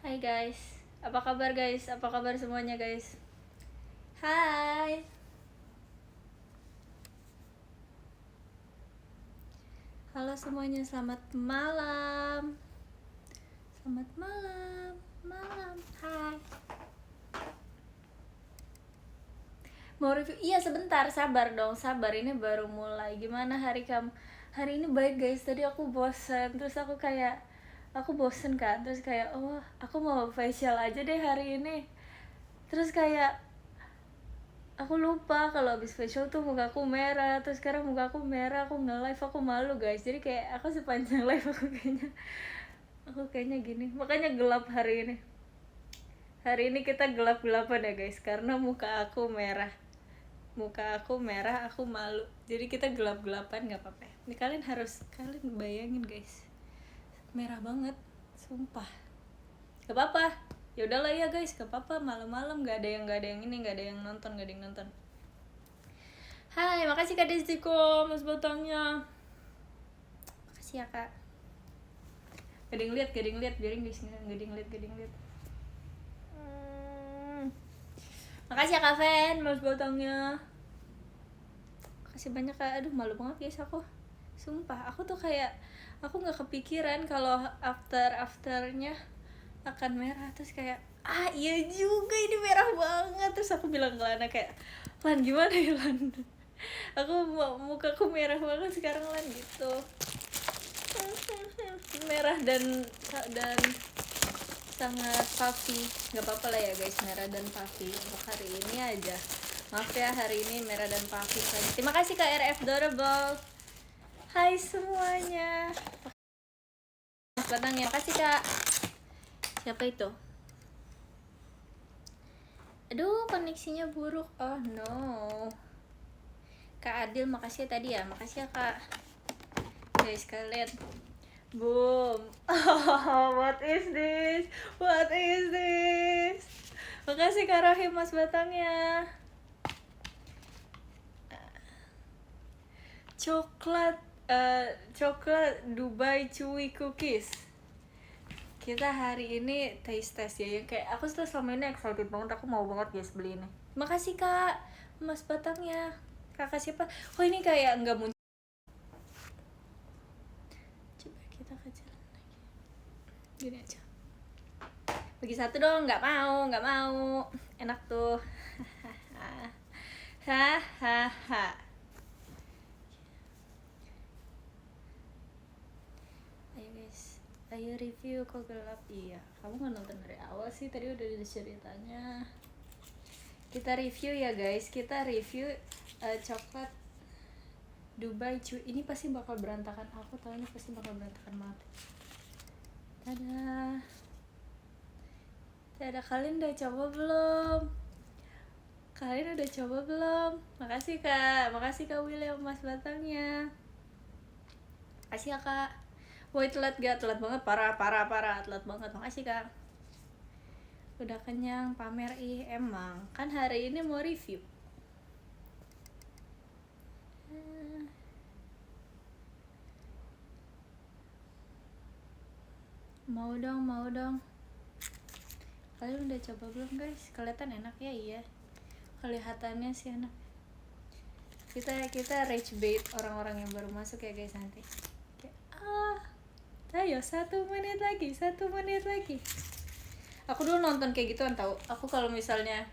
Hai guys, apa kabar guys? Apa kabar semuanya guys? Hai. Halo semuanya, selamat malam. Selamat malam, malam. Hai. Mau review? Iya sebentar, sabar dong, sabar. Ini baru mulai. Gimana hari kamu? Hari ini baik guys. Tadi aku bosen, terus aku bosen kan. Terus kayak, oh aku mau facial aja deh hari ini. Terus kayak aku lupa kalau habis facial tuh muka aku merah. Terus sekarang muka aku merah, aku nge-live, aku malu guys. Jadi kayak aku sepanjang live aku kayaknya gini. Makanya gelap hari ini. Hari ini kita gelap-gelapan ya guys, karena muka aku merah, aku malu. Jadi kita gelap-gelapan, nggak apa-apa. Ini kalian bayangin guys, merah banget, sumpah. Gak apa-apa, ya udahlah ya guys, gak apa-apa. Malam-malam nggak ada yang nonton. Hai, makasih Kak Destiko, mas botongnya. Makasih ya Kak. Gak ada yang lihat, biarin guys, gak ada yang lihat. Makasih ya Kak Fen, mas botongnya. Makasih banyak Kak. Aduh malu banget guys aku. Sumpah, aku nggak kepikiran kalau afternya akan merah. Terus kayak, iya juga ini merah banget. Terus aku bilang ke Lana kayak, Lan gimana ya Lan? Mukaku merah banget sekarang Lan gitu. Merah dan sangat puffy. Nggak apa-apa lah ya guys, merah dan puffy untuk hari ini aja. Maaf ya hari ini merah dan puffy saja. Terima kasih Kak RF Adorable. Hai semuanya. Mas Batang ya, kasih Kak. Siapa itu? Aduh koneksinya buruk. Oh no. Kak Adil makasih ya tadi ya. Makasih ya Kak. Guys kalian. Boom. Oh, what is this? Makasih Kak Rahim Mas Batangnya. Coklat Dubai Chewy Cookies. Kita hari ini taste ya, yang kayak aku selama ini excited banget, aku mau banget guys beli ini. Makasih Kak Mas Batangnya. Kakak siapa? Oh ini kayak nggak muncul. Coba kita ke jalan lagi. Gini aja. Bagi satu dong, nggak mau. Enak tuh. Hahaha. Ayo guys, ayo review kok gelap. Iya, kamu nggak nonton dari awal sih, tadi udah ada ceritanya. Kita review ya guys, coklat Dubai Chewy. Ini pasti bakal berantakan, aku tahu ini pasti bakal berantakan banget. Tada, kalian udah coba belum? Makasih Kak William Mas Batangnya. Makasih ya Kak. Woi telat banget, parah, telat banget. Makasih Kak. Udah kenyang, pamer emang. Kan hari ini mau review. Mau dong. Kalian udah coba belum guys? Kelihatan enak ya? Iya. Kelihatannya sih enak. Kita rage bait orang-orang yang baru masuk ya guys nanti. Ayo 1 menit lagi. Aku dulu nonton kayak gituan tahu. Aku kalau misalnya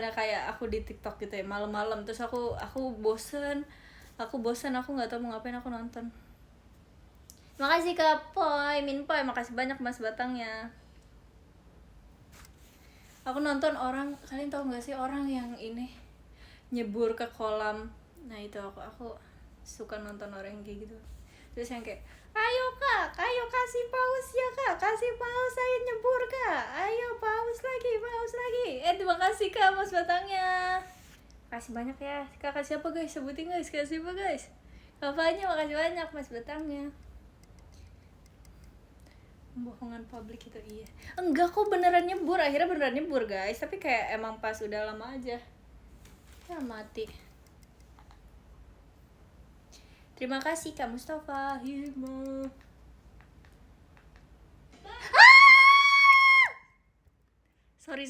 kayak aku di TikTok gitu ya malam-malam, terus aku bosen, aku nggak tahu mau ngapain, aku nonton. Makasih Kak Minpoy, makasih banyak Mas Batangnya. Aku nonton orang, kalian tahu nggak sih orang yang ini nyebur ke kolam. Nah itu aku suka nonton orang yang kayak gitu. Terus yang kayak, ayo Kak, ayo kasih paus ya Kak, kasih paus, saya nyebur Kak, ayo paus lagi. Terima kasih Kak Mas Batangnya. Makasih banyak ya. Kakak siapa guys? Sebutin guys, kakak siapa guys? Kakaknya makasih banyak Mas Batangnya. Pembohongan publik itu iya. Enggak kok, akhirnya beneran nyebur guys. Tapi kayak emang pas udah lama aja. Ya mati. Terima kasih Kak Mustafa Himo. Sorry.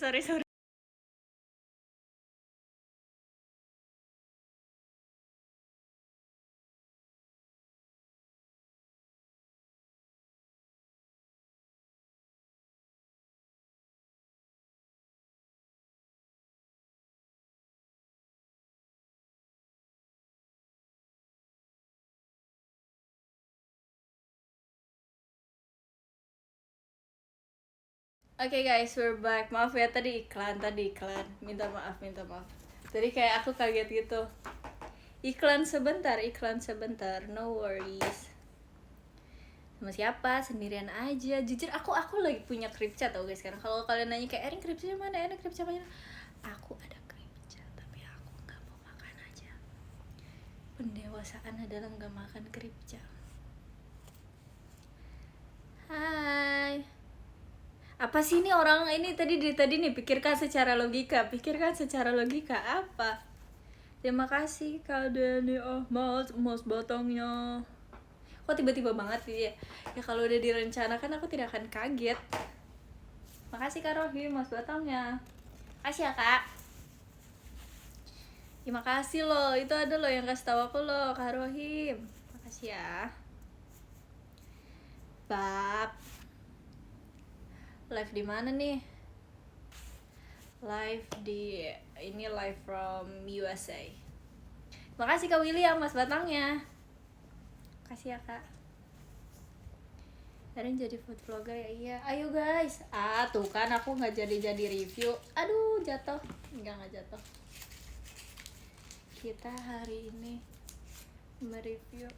Oke guys, we're back. Maaf ya tadi iklan. Minta maaf. Tadi kayak aku kaget gitu. Iklan sebentar. No worries. Sama siapa? Sendirian aja. Jujur aku lagi punya Kripca tau guys sekarang. Kalau kalian nanya kayak Erin Kripca mana? Aku ada Kripca, tapi aku nggak mau makan aja. Pendewasaan adalah nggak makan Kripca. Hai. Apa sih ini orang ini tadi nih pikirkan secara logika apa? Terima kasih kalian ya mas batangnya. Kok tiba-tiba banget ya? Ya kalau udah direncanakan aku tidak akan kaget. Makasih Kak Rohim mas batangnya. Kasih ya Kak. Terima kasih loh, itu ada loh yang kasih tahu aku loh Kak Rohim. Makasih ya. Bab. Live di mana nih? Live from USA. Makasih Kak William mas batangnya. Makasih ya Kak. Erin jadi food vlogger ya? Iya. Ayo guys. Tuh kan aku nggak jadi review. Aduh jatuh. Enggak jatuh. Kita hari ini mereview.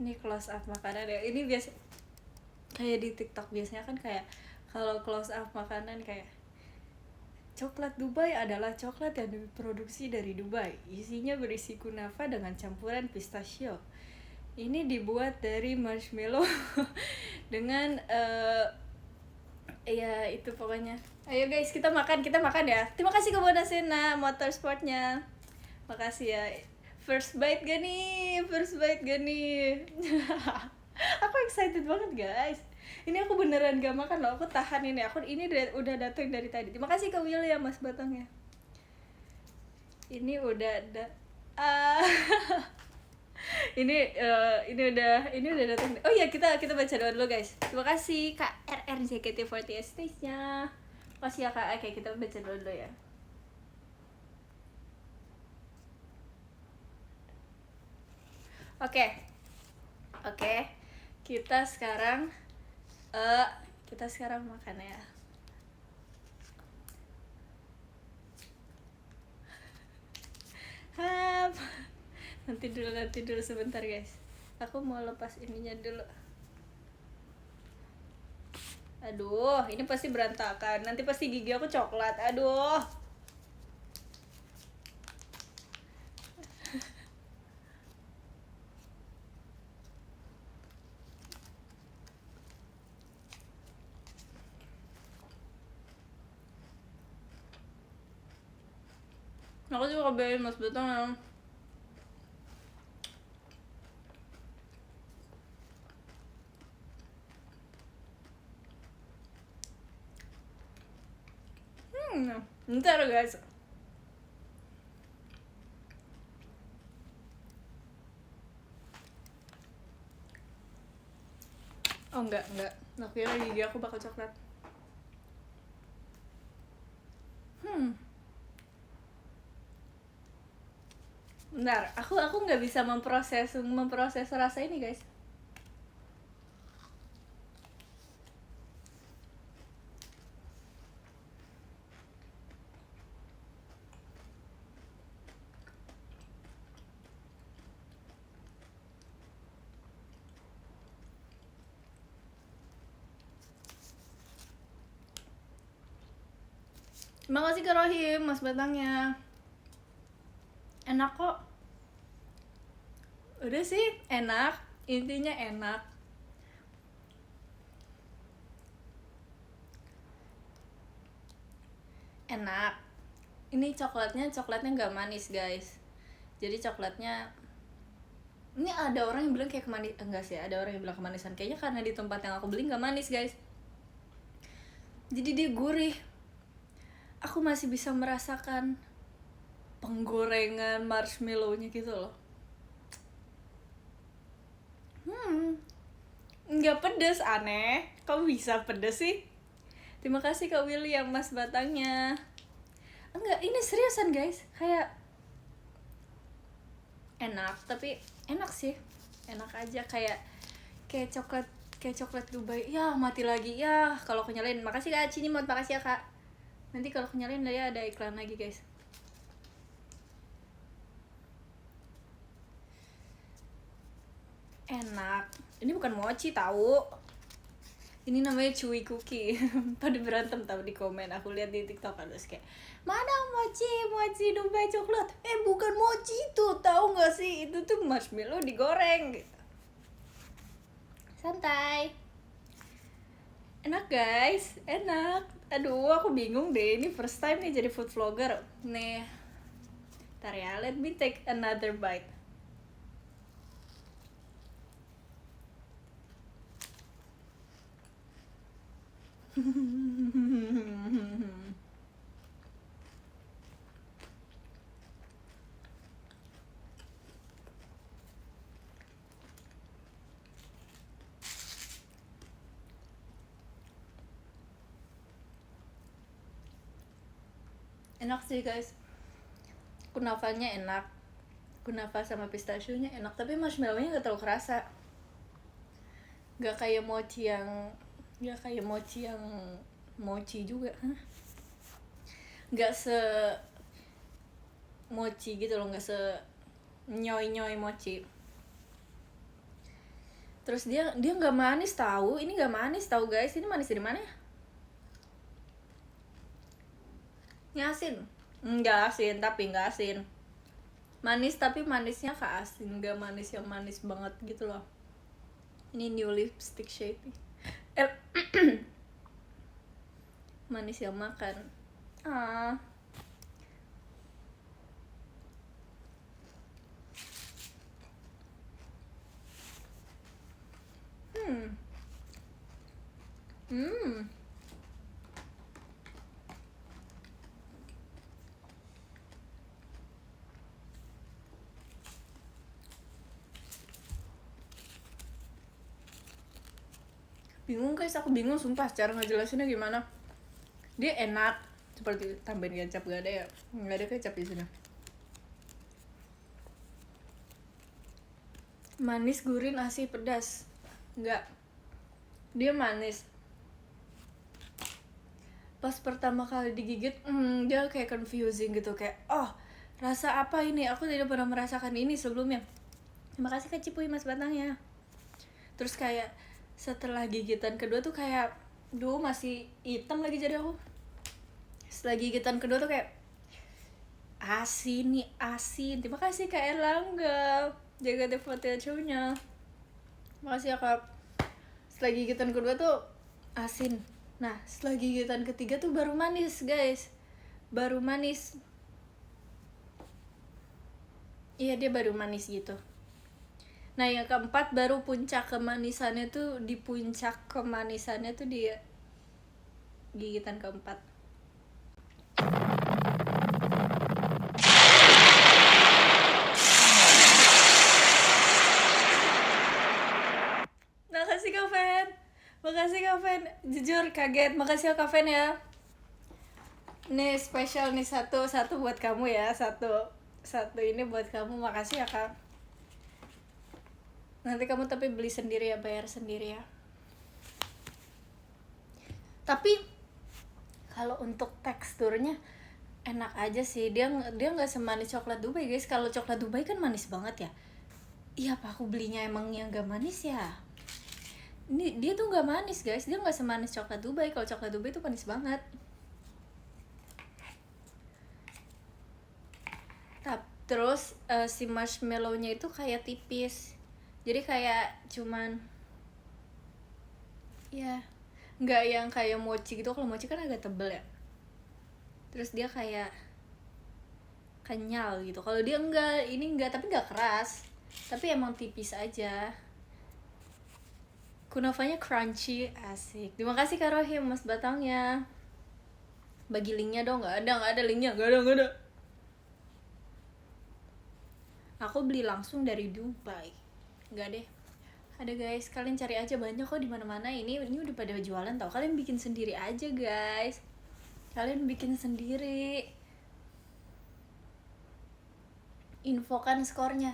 Ini close up makanan ya. Ini biasa kayak di TikTok biasanya kan kayak kalau close up makanan kayak coklat Dubai adalah coklat yang diproduksi dari Dubai. Isinya berisi kunafa dengan campuran pistachio. Ini dibuat dari marshmallow dengan ya itu pokoknya. Ayo guys kita makan ya. Terima kasih ke Bonasena Motorsportnya. Makasih ya. First bite gak nih? Aku excited banget guys. Ini aku beneran gak makan loh. Aku tahan ini. Udah datang dari tadi. Terima kasih ke Will ya mas batangnya. Ini udah ada. Ini udah datang. Oh iya kita baca doa dulu guys. Terima kasih Kak RRJKT48 stage-nya. Makasih ya Kak. Oke kita baca doa dulu ya. Oke. Kita sekarang makan ya. Nanti dulu sebentar guys. Aku mau lepas ininya dulu. Aduh, ini pasti berantakan. Nanti pasti gigi aku coklat. Aduh. Aku juga kebayain mas betong ya. Bentar guys. Oh enggak. Aku kira gigi aku bakal coklat. Bentar, aku nggak bisa memproses rasa ini guys. Terima kasih ke Rohim, mas batangnya. Enak kok. Udah sih, enak. Intinya enak. Enak. Ini coklatnya nggak manis guys. Jadi coklatnya Ini ada orang yang bilang kayak kemanis, enggak sih, ada orang yang bilang kemanisan. Kayaknya karena di tempat yang aku beli nggak manis guys, jadi dia gurih. Aku masih bisa merasakan penggorengan marshmallownya gitu loh. Nggak pedes, aneh. Kok bisa pedes sih? Terima kasih Kak William mas batangnya. Enggak, ini seriusan guys, kayak enak, tapi enak sih, enak aja, kayak coklat Dubai. Ya mati lagi ya kalau aku nyalain. Makasih Kak Cini mod, makasih ya Kak. Nanti kalau aku nyalain ya ada iklan lagi guys. Enak. Ini bukan mochi tahu. Ini namanya chewy cookie. Pada berantem tahu di komen. Aku lihat di TikTok ada kayak, mana mochi Dubai coklat? Bukan mochi itu, tahu nggak sih? Itu tuh marshmallow digoreng gitu. Santai. Enak guys, enak. Aduh, aku bingung deh. Ini first time nih jadi food vlogger. Nih. Ntar ya, let me take another bite. Enak sih guys, kunafanya enak, kunafa sama pistachio-nya enak, tapi marshmallow-nya gak terlalu kerasa. Gak kayak mochi yang mochi juga. Gak se mochi gitu loh, gak se nyoy mochi. Terus dia nggak manis tahu, ini nggak manis tahu guys. Ini manis dari mana ya? Ini asin? Nggak asin, tapi nggak asin. Manis tapi manisnya ke asin, nggak manis yang manis banget gitu loh. Ini new lipstick shade nih. Manis yang makan. Bingung guys, aku bingung sumpah cara ngejelasinnya gimana. Dia enak, seperti tambahin kecap, gak ada ya, nggak ada kecap di sini. Manis, gurih, asin, pedas. Enggak, dia manis. Pas pertama kali digigit, dia kayak confusing gitu, kayak oh rasa apa ini, aku tidak pernah merasakan ini sebelumnya. Terima kasih Kak Cipuy mas batangnya. Terus kayak setelah gigitan kedua tuh kayak, duh masih hitam lagi jadi aku. Setelah gigitan kedua tuh kayak asin nih, asin. Terima kasih Kak Erlangga, jaga devote-nya. Makasih ya Kak. Setelah gigitan kedua tuh asin. Nah setelah gigitan ketiga tuh baru manis guys, baru manis. Iya dia baru manis gitu. Nah yang keempat baru puncak kemanisannya tuh, di puncak kemanisannya tuh di gigitan keempat. Makasih Kak Fen, makasih Kak Fen, jujur kaget, makasih ya Kak Fen ya. Nih spesial nih, satu buat kamu ya, satu ini buat kamu, makasih ya Kak. Nanti kamu tapi beli sendiri ya, bayar sendiri ya. Tapi kalau untuk teksturnya enak aja sih, dia nggak semanis coklat Dubai guys. Kalau coklat Dubai kan manis banget ya. Iya apa aku belinya emang yang gak manis ya? Ini dia tuh nggak manis guys, dia nggak semanis coklat Dubai. Kalau coklat Dubai tuh manis banget. Terus si marshmallow-nya itu kayak tipis, jadi kayak cuman ya nggak yang kayak mochi gitu. Kalau mochi kan agak tebel ya, terus dia kayak kenyal gitu. Kalau dia enggak, ini enggak, tapi enggak keras. tapi emang tipis aja. Kunafanya crunchy, asik. Terima kasih Kak Rohim, Mas Batangnya. Bagi linknya dong. Nggak ada linknya, nggak ada. Aku beli langsung dari Dubai. Nggak deh. Ada guys, kalian cari aja banyak kok di mana-mana. Ini udah pada jualan tau. Kalian bikin sendiri aja guys. Kalian bikin sendiri. Infokan skornya.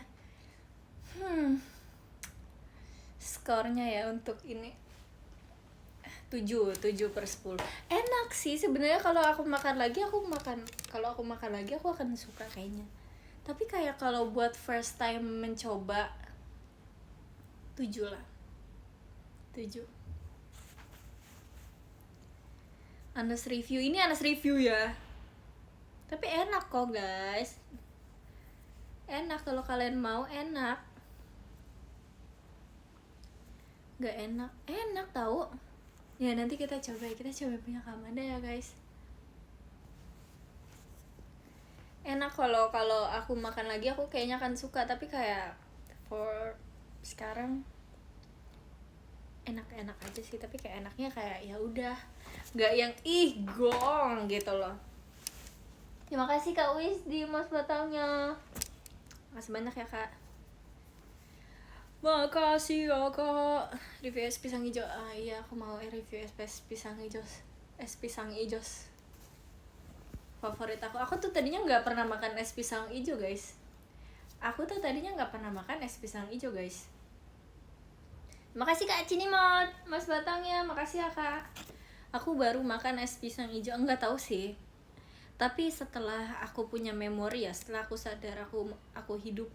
Skornya ya untuk ini 7/10. Enak sih sebenarnya. Kalau aku makan lagi aku akan suka kayaknya. Tapi kayak kalau buat first time mencoba 7 lah. 7. Anas review. Ini Anas review ya. Tapi enak kok guys. Enak kalau kalian mau, enak. Gak enak, enak tahu. Ya nanti kita coba punya Kamanda ya guys. Enak kalau aku makan lagi aku kayaknya akan suka, tapi kayak for sekarang enak-enak aja sih, tapi kayak enaknya kayak ya udah, nggak yang gong gitu loh. Terima kasih Kak Wis di Mas Batangnya. Makasih banyak ya Kak. Makasih ya Kak. Review es pisang hijau. Iya aku mau review es pisang hijau. Es pisang hijau favorit aku. Aku tuh tadinya nggak pernah makan es pisang hijau guys. Makasih Kak Cinimot, Mas Batangnya, makasih ya Kak. Aku baru makan es pisang hijau, enggak tahu sih. Tapi setelah aku punya memori ya, setelah aku sadar aku hidup,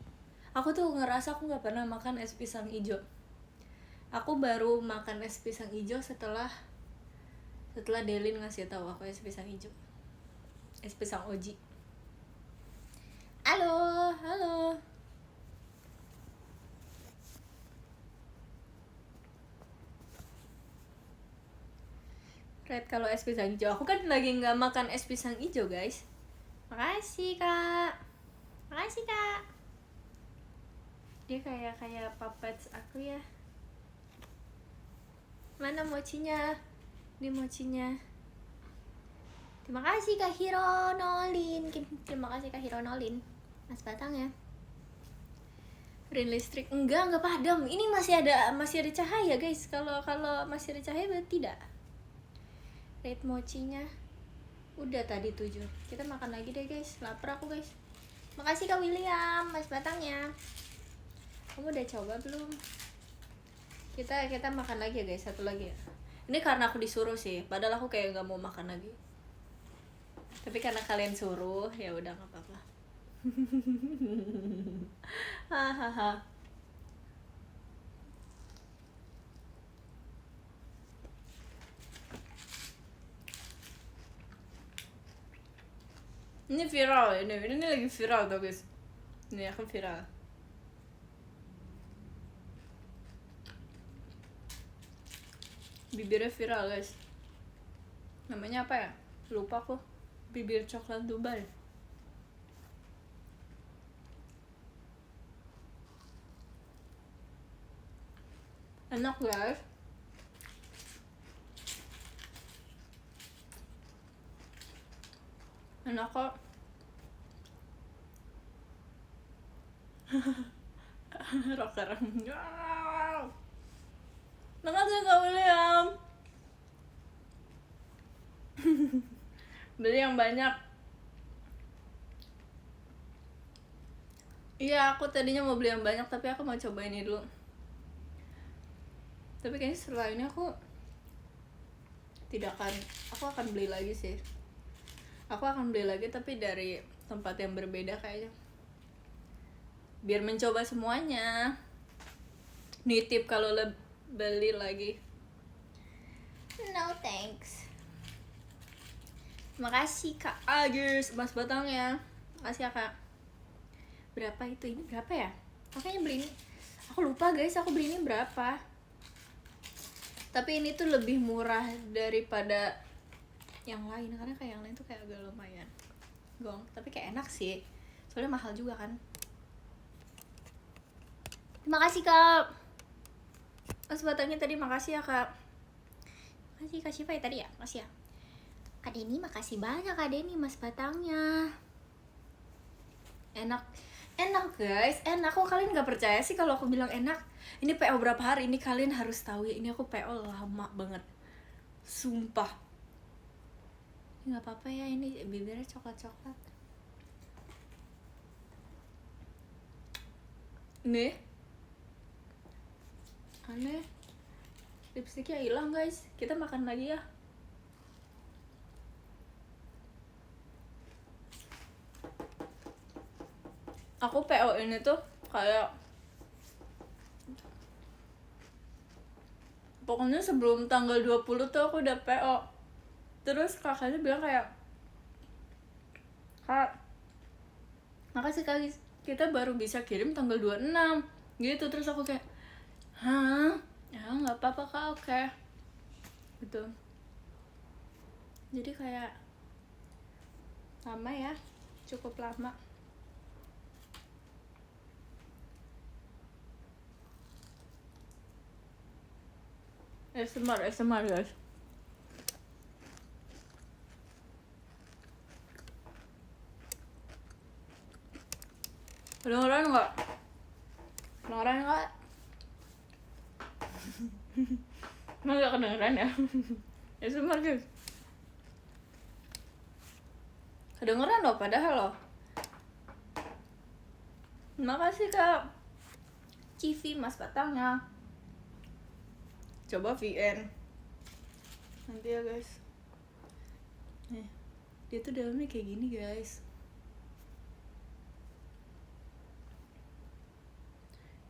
aku tuh ngerasa aku nggak pernah makan es pisang hijau. Aku baru makan es pisang hijau setelah Delin ngasih tahu aku es pisang hijau. Es pisang Oji. Halo. Red kalau es pisang hijau. Aku kan lagi nggak makan es pisang hijau guys. Makasih kak. Dia kayak puppets aku ya. Mana mochinya? Ini mochinya. Terima kasih Kak Hiro Nolin. Mas Batang ya. Green listrik enggak padam. Ini masih ada cahaya guys. Kalau masih ada cahaya berarti tidak. Red mochinya udah tadi 7. Kita makan lagi deh guys. Lapar aku guys. Makasih Kak William, Mas Batangnya. Kamu udah coba belum? Kita makan lagi ya guys. Satu lagi ya. Ini karena aku disuruh sih. Padahal aku kayak nggak mau makan lagi. Tapi karena kalian suruh, ya udah nggak apa-apa. Hahaha. Ini viral, ini lagi viral tuh guys. Ini aku viral. Bibirnya viral guys. Namanya apa ya? Lupa aku. Bibir coklat Dubai. Enak guys. Enak kok. Rocker. Makasih Kak William. Beli yang banyak. Iya, aku tadinya mau beli yang banyak, tapi aku mau coba ini dulu. Tapi kayaknya setelah ini aku akan beli lagi sih. Aku akan beli lagi tapi dari tempat yang berbeda kayaknya. Biar mencoba semuanya. Nitip kalau beli lagi. No thanks. Makasih Kak Agus, Mas Batangnya. Makasih ya Kak. Berapa itu? Ini berapa ya? Makanya beli ini. Aku lupa guys, aku beli ini berapa. Tapi ini tuh lebih murah daripada yang lain. Karena kayak yang lain tuh kayak agak lumayan gong. Tapi kayak enak sih. Soalnya mahal juga kan. Terima kasih Kak Mas Batangnya tadi, makasih ya Kak. Makasih Kak Syifa ya tadi ya, makasih ya Kak Deni, makasih banyak Kak Deni Mas Batangnya. Enak guys, enak. Kok kalian gak percaya sih kalau aku bilang enak? Ini PO berapa hari ini, kalian harus tahu ya, ini aku PO lama banget, sumpah. Ini gak apa-apa ya, ini bibirnya coklat-coklat. Nih aneh, lipstiknya hilang guys, kita makan lagi ya. Aku PO ini tuh kayak, pokoknya sebelum tanggal 20 tuh aku udah PO. Terus kakaknya bilang kayak, Kak, makasih Kak, kita baru bisa kirim tanggal 26 gitu. Terus aku kayak, hah? Ya nggak apa-apa Kak, oke gitu. Jadi kayak lama ya, cukup lama. ASMR guys. Kedengeran nggak? Kedengeran nggak? Emang nggak kedengeran ya? ASMR guys. Kedengeran loh padahal loh. Makasih Kak Civi Mas Batangnya. Coba VN nanti ya guys. Nih, dia tuh dalamnya kayak gini guys.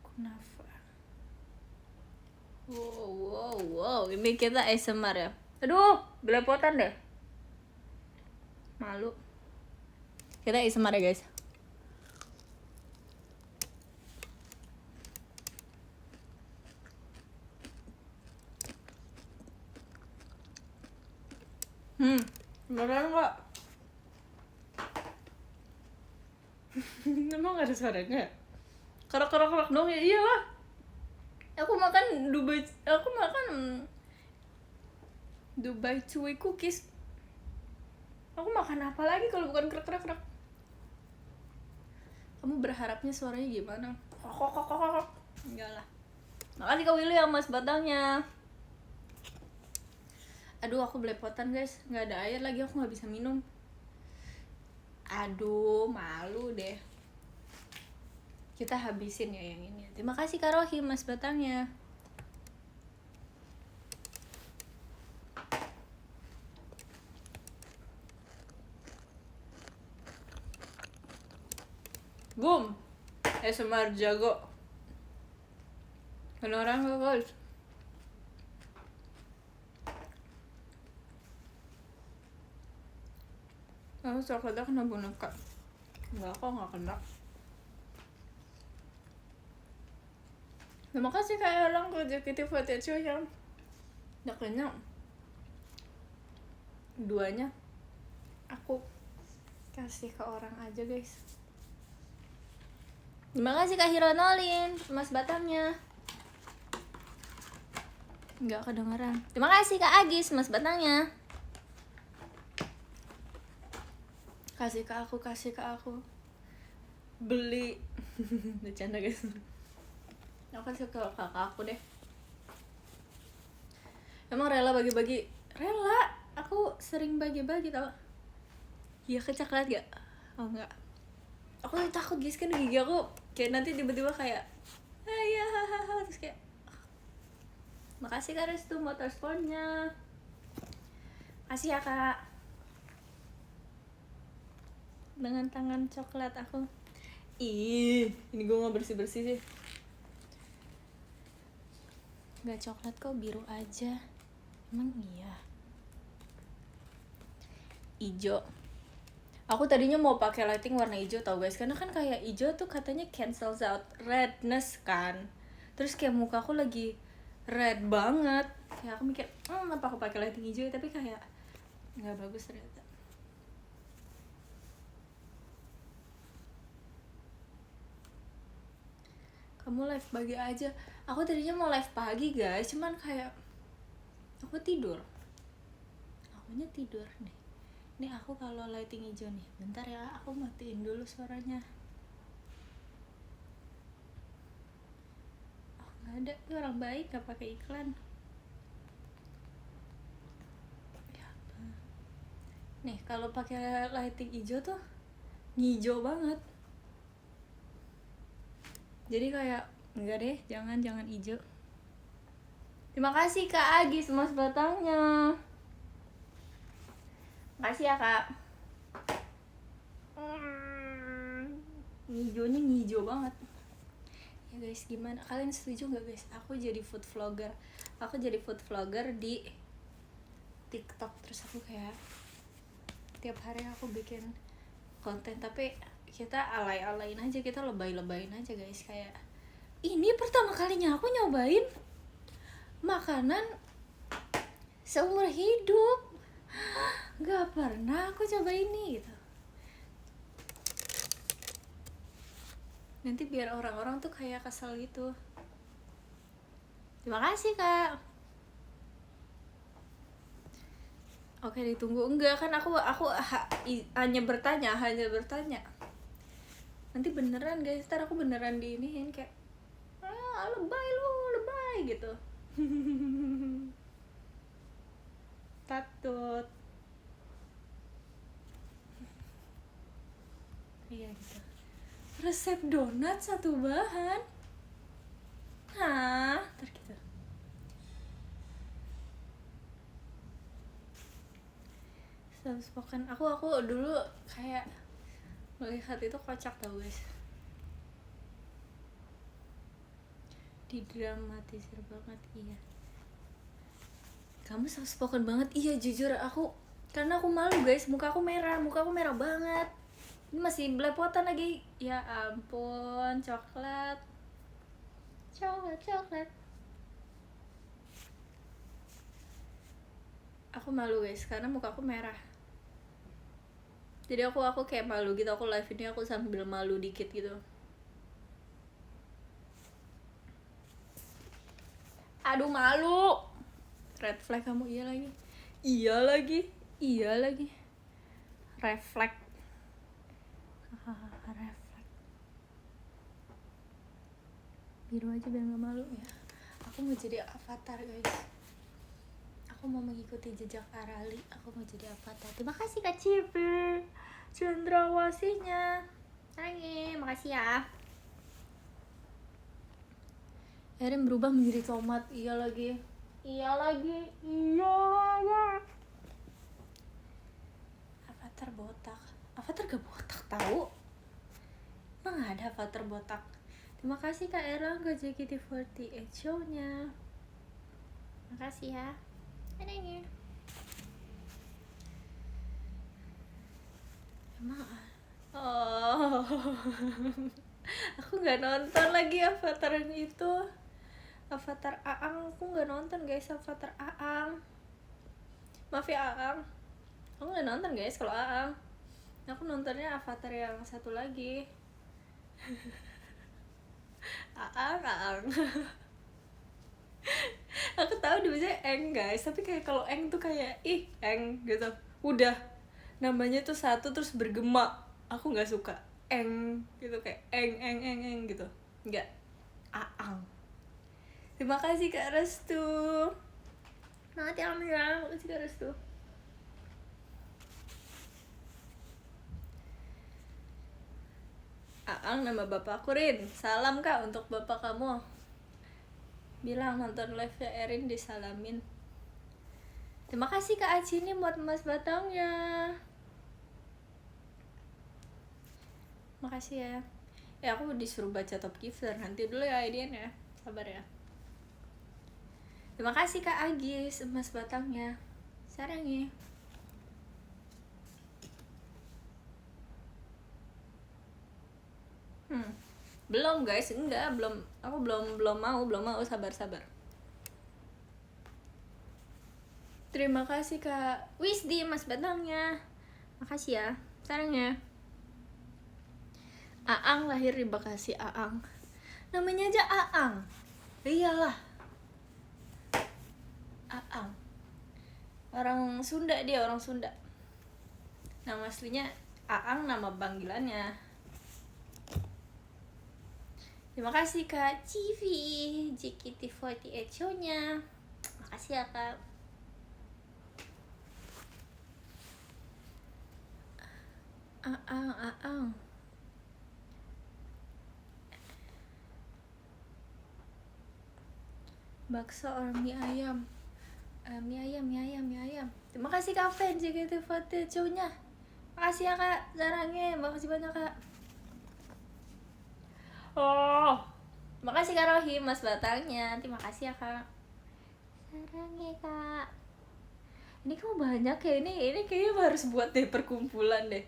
Kunafa. Wow, ini kita ASMR ya. Aduh, belepotan deh. Malu. Kita ASMR ya guys. Beneran nggak? Emang gak ada suaranya? Kerak dong ya, iyalah. Aku makan Dubai Chewy Cookies. Aku makan apa lagi kalau bukan kerak. Kamu berharapnya suaranya gimana? Enggak lah. Makasih Kak Willy ya Mas Batangnya. Aduh, aku belepotan guys, nggak ada air lagi, aku nggak bisa minum. Aduh, malu deh. Kita habisin ya yang ini. Terima kasih Kak Rohim Mas Batangnya. Boom, ASMR jago. Kedengeran nggak guys? Lalu coklatnya kena boneka. Enggak, kok nggak kena. Terima kasih Kak Elang ke JKT48 yang udah kenyang. Duanya aku kasih ke orang aja guys. Terima kasih Kak Hironolin Mas Batangnya. Nggak kedengeran. Terima kasih Kak Agis Mas Batangnya. Kasih ke aku. Beli. Bercanda guys. Aku kasih ke kakak aku deh. Emang rela bagi-bagi? Rela. Aku sering bagi-bagi tau. Iya ke coklat gak? Oh enggak. Aku takut guys, kan gigi aku kayak nanti tiba-tiba kayak ya terus kayak. Makasih Kak Restu motorsportnya. Makasih ya Kak. Dengan tangan coklat aku. Ih, ini gue gak bersih-bersih sih. Gak coklat kok, biru aja. Emang iya. Ijo. Aku tadinya mau pakai lighting warna hijau tau guys, karena kan kayak hijau tuh katanya cancels out redness kan. Terus kayak muka aku lagi red banget. Kayak aku mikir, apa aku pakai lighting hijau, tapi kayak nggak bagus ternyata. Kamu live pagi aja. Aku tadinya mau live pagi guys, cuman kayak aku tidur. Akunya tidur nih. Nih aku kalau lighting hijau nih. Bentar ya, aku matiin dulu suaranya. Oh, nggak ada. Ini orang baik gak pakai iklan. Ya apa? Nih kalau pakai lighting hijau tuh hijau banget. Jadi kayak enggak deh, jangan hijau. Terima kasih Kak Agis mas batangnya. Makasih ya Kak. Hijaunya hijau banget. Ya guys, gimana? Kalian setuju nggak guys? Aku jadi food vlogger. Aku jadi food vlogger di TikTok. Terus aku kayak tiap hari aku bikin konten, tapi kita alay-alain aja, kita lebay-lebayin aja guys. Kayak ini pertama kalinya aku nyobain makanan seumur hidup, gak pernah aku coba ini gitu. Nanti biar orang-orang tuh kayak kesel gitu. Terima kasih Kak. Oke, ditunggu. Enggak kan aku hanya bertanya. Nanti beneran guys, ntar aku beneran diiniin kayak lebay gitu. Tatut. Iya gitu. Resep donat satu bahan. Hah, ntar gitu. Spoken. Aku dulu kayak melihat itu kocak tau guys. Didramatisir banget, iya. Kamu soft spoken banget. Iya jujur aku, karena aku malu guys, muka aku merah banget. Ini masih belepotan lagi. Ya ampun, coklat. Aku malu guys, karena muka aku merah. Jadi aku kayak malu gitu, aku live ini aku sambil malu dikit gitu. Aduh malu. Red flag kamu, iya lagi. Refleks. Refleks. Biru aja biar gak malu ya. Aku mau jadi avatar guys. Aku mau mengikuti jejak Arali. Aku mau jadi avatar. Terima kasih Kak Cipi cendrawasinya. Makasih ya. Erin berubah menjadi tomat. Iya lagi. Avatar botak. Avatar gak botak tahu. Emang ada avatar botak. Terima kasih Kak Erlangga JKT48 show-nya. Makasih ya. Ini. Emang oh. Aku nggak nonton lagi avataran itu. Avatar Aang aku nggak nonton guys. Avatar Aang. Maaf ya Aang. Aku nggak nonton guys kalau Aang. Aku nontonnya avatar yang satu lagi. Aang. Aku tahu dia Eng guys, tapi kayak kalau Eng tuh kayak Eng gitu. Udah namanya tuh satu terus bergema. Aku nggak suka Eng gitu, kayak Eng gitu. Enggak. Aang. Terima kasih Kak Restu. Nanti alhamdulillah, makasih Kak Restu. Aang nama bapakku Rin. Salam Kak untuk bapak kamu. Bilang nonton live-nya Erin disalamin. Terima kasih Kak Aci ini buat emas batangnya. Makasih ya. Ya aku disuruh baca top giver. Nanti dulu ya Aiden ya. Sabar ya. Terima kasih Kak Agis emas batangnya. Sarangi. Belum guys, enggak, belum. Aku belum mau, sabar. Terima kasih Kak Wisdi mas batangnya. Makasih ya. Sarangnya. Aang lahir di Bekasi Aang. Namanya aja Aang. Iyalah, Aang. Orang Sunda, dia orang Sunda. Nama aslinya Aang, nama panggilannya. Terima kasih Kak Civi, JKT48 show-nya. Makasih ya Kak. Aang. Bakso or mie ayam? Mie ayam. Terima kasih Kak Fen, JKT48 show-nya. Makasih ya Kak, sarangnya. Makasih banyak Kak. Oh, makasih Kak Rohim, Mas Batangnya. Terima kasih ya Kak. Sarangnya Kak. Ini kok banyak ya, ini kayaknya harus buat deh perkumpulan deh.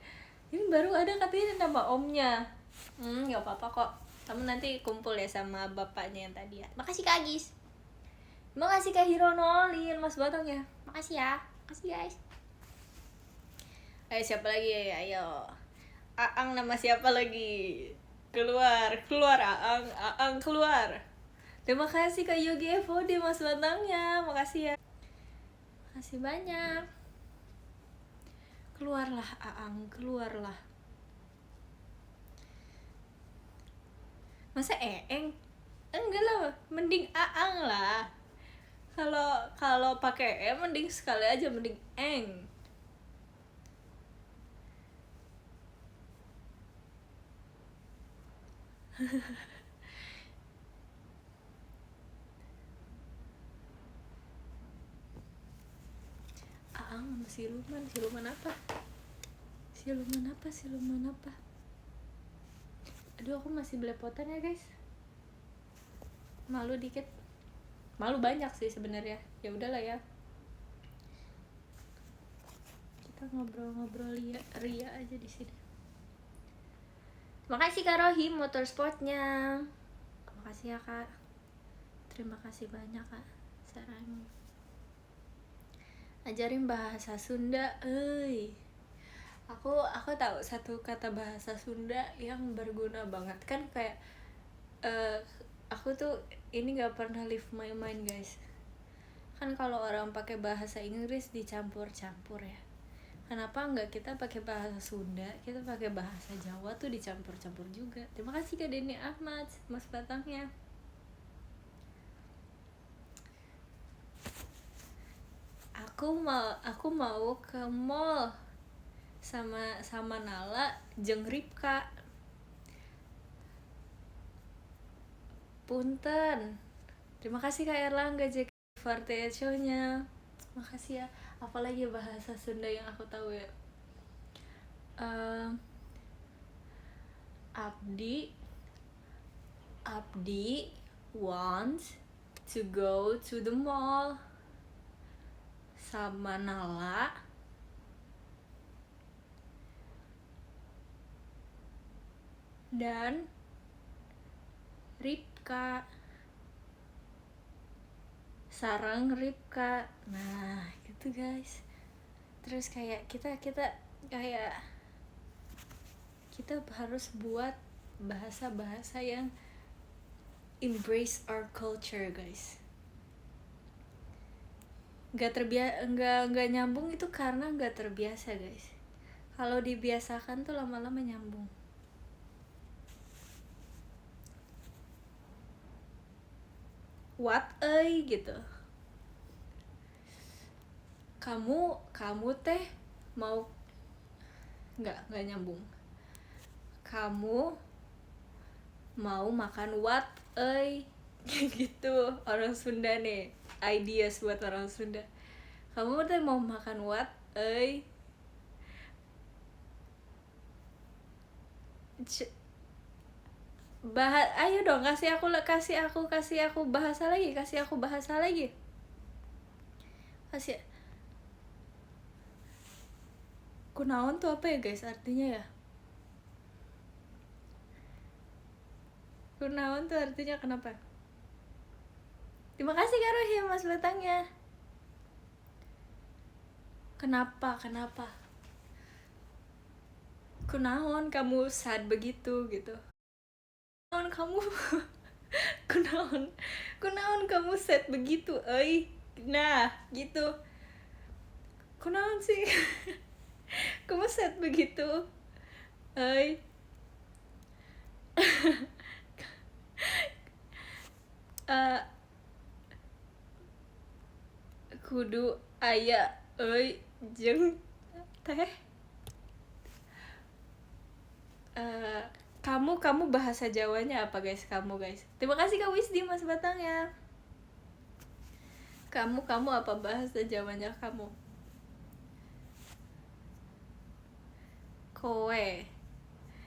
Ini baru ada katanya nama omnya. Nggak apa-apa kok. Kamu nanti kumpul ya sama bapaknya yang tadi ya. Makasih Kak Agis. Makasih Kak Hironolin, Mas Batang ya. Makasih ya. Makasih guys. Ayo siapa lagi? Ayo. Aang nama siapa lagi? Keluar Aang keluar. Terima kasih Kak Yogi FOD, Mas Batangnya. Makasih ya. Makasih banyak. Keluarlah Aang, keluarlah. Masa Eeng? Enggak lah, mending Aang lah. Kalau pakai mending sekali aja, mending Eng. Aang sama siluman apa? Siluman apa? Aduh, aku masih belepotan ya guys. Malu dikit. Malu banyak sih sebenarnya. Ya udahlah ya. Kita ngobrol-ngobrol ria aja di sini. Makasih Kak Rohim motorsportnya. Makasih ya Kak. Terima kasih banyak Kak sarangnya. Ajarin bahasa Sunda, Aku tahu satu kata bahasa Sunda yang berguna banget kan, kayak aku tuh ini nggak pernah leave my mind guys. Kan kalau orang pakai bahasa Inggris dicampur-campur ya. Kenapa nggak kita pakai bahasa Sunda, kita pakai bahasa Jawa tuh dicampur-campur juga. Terima kasih Kak Denny Ahmad, Mas Batangnya. Aku mau ke mall sama Nala jeung Ripka. Punten. Terima kasih Kak Erlangga JKT48 show-nya. Makasih ya. Apalagi bahasa Sunda yang aku tahu ya. Abdi wants to go to the mall sama Nala dan Ripka. Sarang Ripka. Nah gitu guys. Terus kayak kita harus buat bahasa-bahasa yang embrace our culture guys. Nggak nyambung itu karena nggak terbiasa guys. Kalau dibiasakan tuh lama-lama nyambung. What gitu. Kamu teh mau nggak nyambung. Kamu mau makan what gitu. Orang Sunda nih, ideas buat orang Sunda. Kamu teh mau makan what ayo dong, kasih aku bahasa lagi. Kunaon tuh apa ya guys artinya ya? Kunaon tuh artinya kenapa? Terima kasih Kak Rohim, Mas Batangnya. Kenapa? Kunaon kamu sad begitu gitu? Kunaon kamu? kunaon kunaon kamu set begitu nah gitu kunaon sih kamu set begitu euy Eh, kudu aya jeung teh. Eh, kamu bahasa Jawanya apa guys? Kamu guys. Terima kasih Kak Wisdi Mas Batang ya. Kamu apa bahasa Jawanya kamu? Kowe.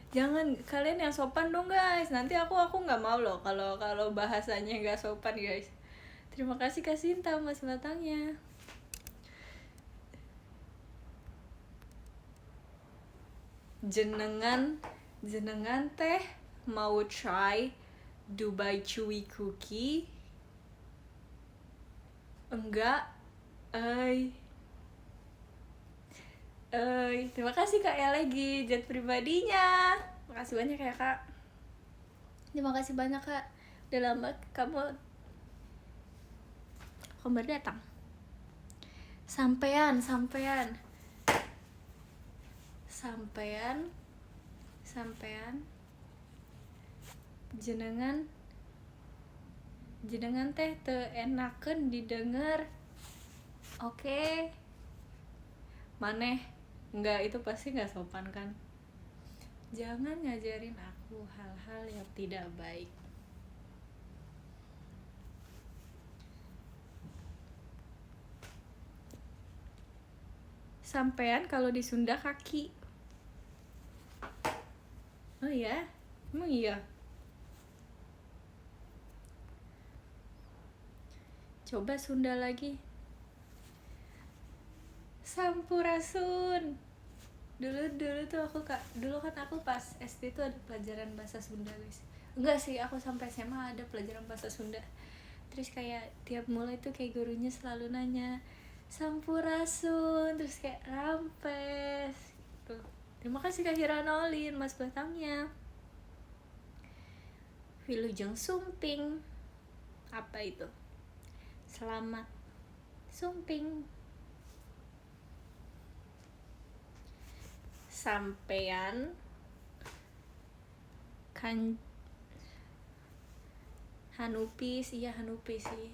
Jangan kalian yang sopan dong guys. Nanti aku nggak mau loh kalau bahasanya nggak sopan guys. Terima kasih Kak Sinta Mas Batangnya. Jenengan teh mau try Dubai Chewy Cookie? Enggak. Terima kasih Kak ya lagi jet pribadinya. Makasih banyak ya Kak. Terima kasih banyak Kak. Udah lama kamu baru datang. Sampean jenengan teh teu enakeun didengar. Oke. Maneh enggak, itu pasti enggak sopan kan. Jangan ngajarin aku hal-hal yang tidak baik. Sampean kalau di Sunda kaki. Oh ya? Emang iya? Coba Sunda lagi. Sampurasun. Dulu tuh dulu kan aku pas SD tuh ada pelajaran bahasa Sunda guys. Enggak sih, aku sampai SMA ada pelajaran bahasa Sunda. Terus kayak tiap mulai tuh kayak gurunya selalu nanya Sampurasun, terus kayak rampes gitu. Terima kasih Kak Hiranolin Mas Batangnya. Wilujeng Sumping. Apa itu? Selamat Sumping. Sampean kan Hanupis, iya Hanupis sih.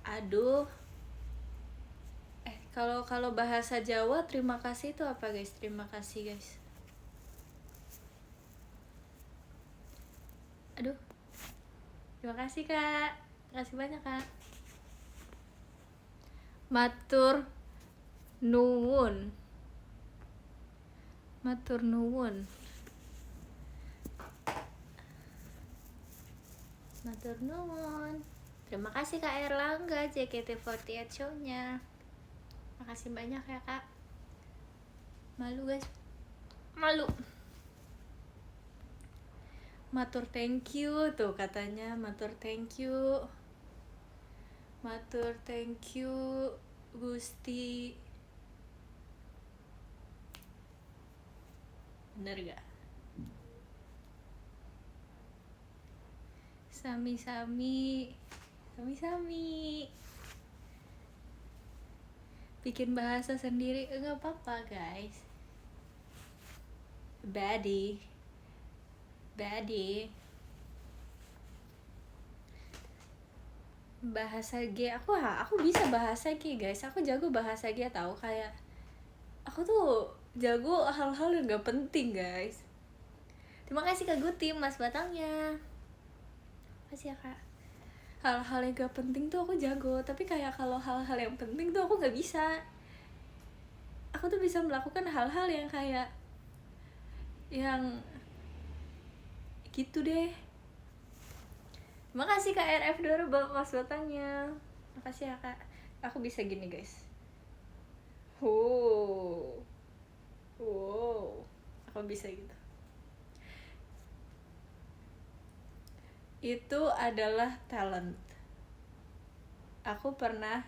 Aduh. Kalau bahasa Jawa terima kasih itu apa guys? Terima kasih guys. Aduh. Terima kasih Kak. Terima kasih banyak Kak. Matur nuwun. Terima kasih Kak Erlangga JKT48 show-nya. Makasih banyak ya Kak. Malu guys. Malu. Matur thank you tuh katanya. Matur thank you Gusti. Bener gak? Sami-sami. Bikin bahasa sendiri enggak apa-apa guys. Badi. Bahasa G aku bisa bahasa G guys. Aku jago bahasa G tahu, kayak aku tuh jago hal-hal yang gak penting guys. Terima kasih Kak Guti Mas Batangnya. Makasih ya Kak. Hal-hal yang gak penting tuh aku jago, tapi kayak kalau hal-hal yang penting tuh aku gak bisa. Aku tuh bisa melakukan hal-hal yang kayak yang gitu deh. Makasih Kak RF Doro Mas Batangnya. Makasih ya Kak. Aku bisa gini guys. Wow. Aku bisa gitu. Itu adalah talent. Aku pernah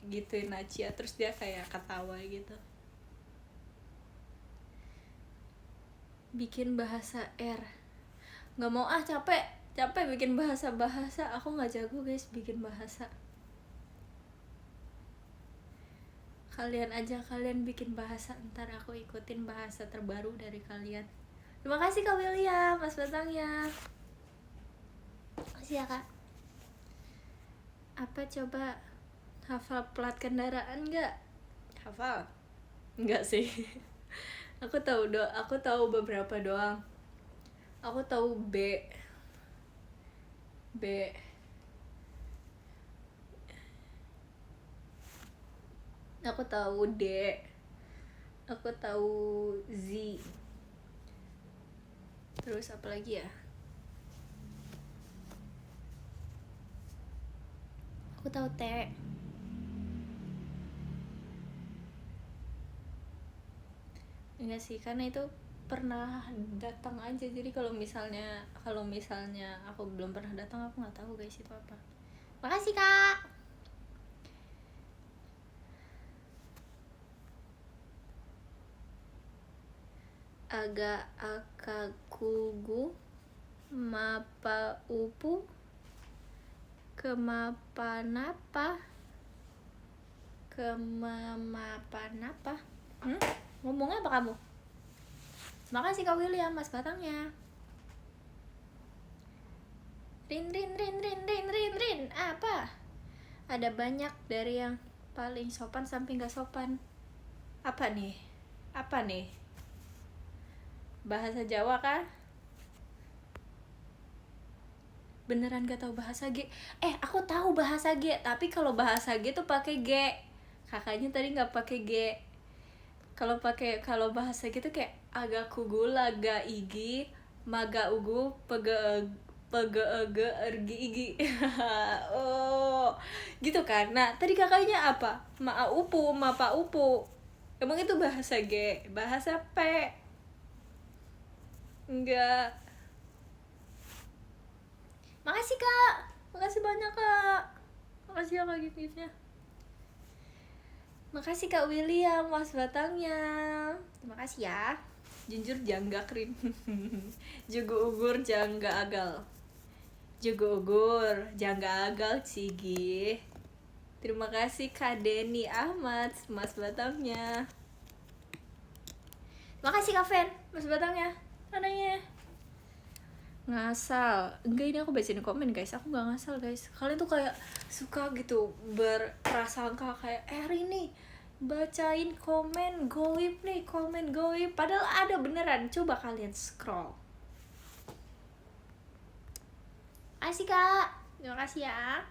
gituin Nacia, terus dia kayak ketawa gitu. bikin bahasa R. Nggak mau ah, capek bikin bahasa aku nggak jago guys bikin bahasa. Kalian bikin bahasa, ntar aku ikutin bahasa terbaru dari kalian. Terima kasih Kak William, Mas Batangnya. Makasih ya Kak. Apa coba hafal plat kendaraan nggak? Hafal? Nggak sih. Aku tahu beberapa doang. Aku tahu B. Aku tahu D. Aku tahu Z. Terus apa lagi ya? Aku tahu T. Enggak sih, karena itu pernah datang aja. Jadi kalau misalnya aku belum pernah datang, aku nggak tahu guys itu apa. Makasih Kak. Aga akakugu mapa upu kemapanapa ngomongnya apa kamu? Makasih Kak William, Mas Batangnya. Rin apa? Ada banyak dari yang paling sopan sampai nggak sopan. Apa nih? Bahasa Jawa kan? Beneran gak tahu bahasa G? Aku tahu bahasa G, tapi kalau bahasa G tuh pakai G. Kakaknya tadi nggak pakai G. Kalau bahasa G tuh kayak aga kugu, laga igi, maga ugu, pege ergi igi. Oh, gitu kan? Nah, tadi kakaknya apa? Mapa upu. Emang itu bahasa G? Bahasa P? Enggak. Makasih Kak. Makasih banyak Kak. Makasih ya Kak gift-giftnya. Makasih Kak William, Mas Batangnya. Terima kasih ya. Jujur jangga krim. Jugo ugur jangga agal. Cigi. Terima kasih Kak Denny Ahmad, Mas Batangnya. Makasih Kak Fen, Mas Batangnya. Anaknya ngasal. Enggak, ini aku bacain komen guys. Aku gak ngasal guys. Kalian tuh kayak suka gitu berprasangka kayak hari ini bacain komen goib nih, padahal ada beneran. Coba kalian scroll. Makasih Kak. Terima kasih ya.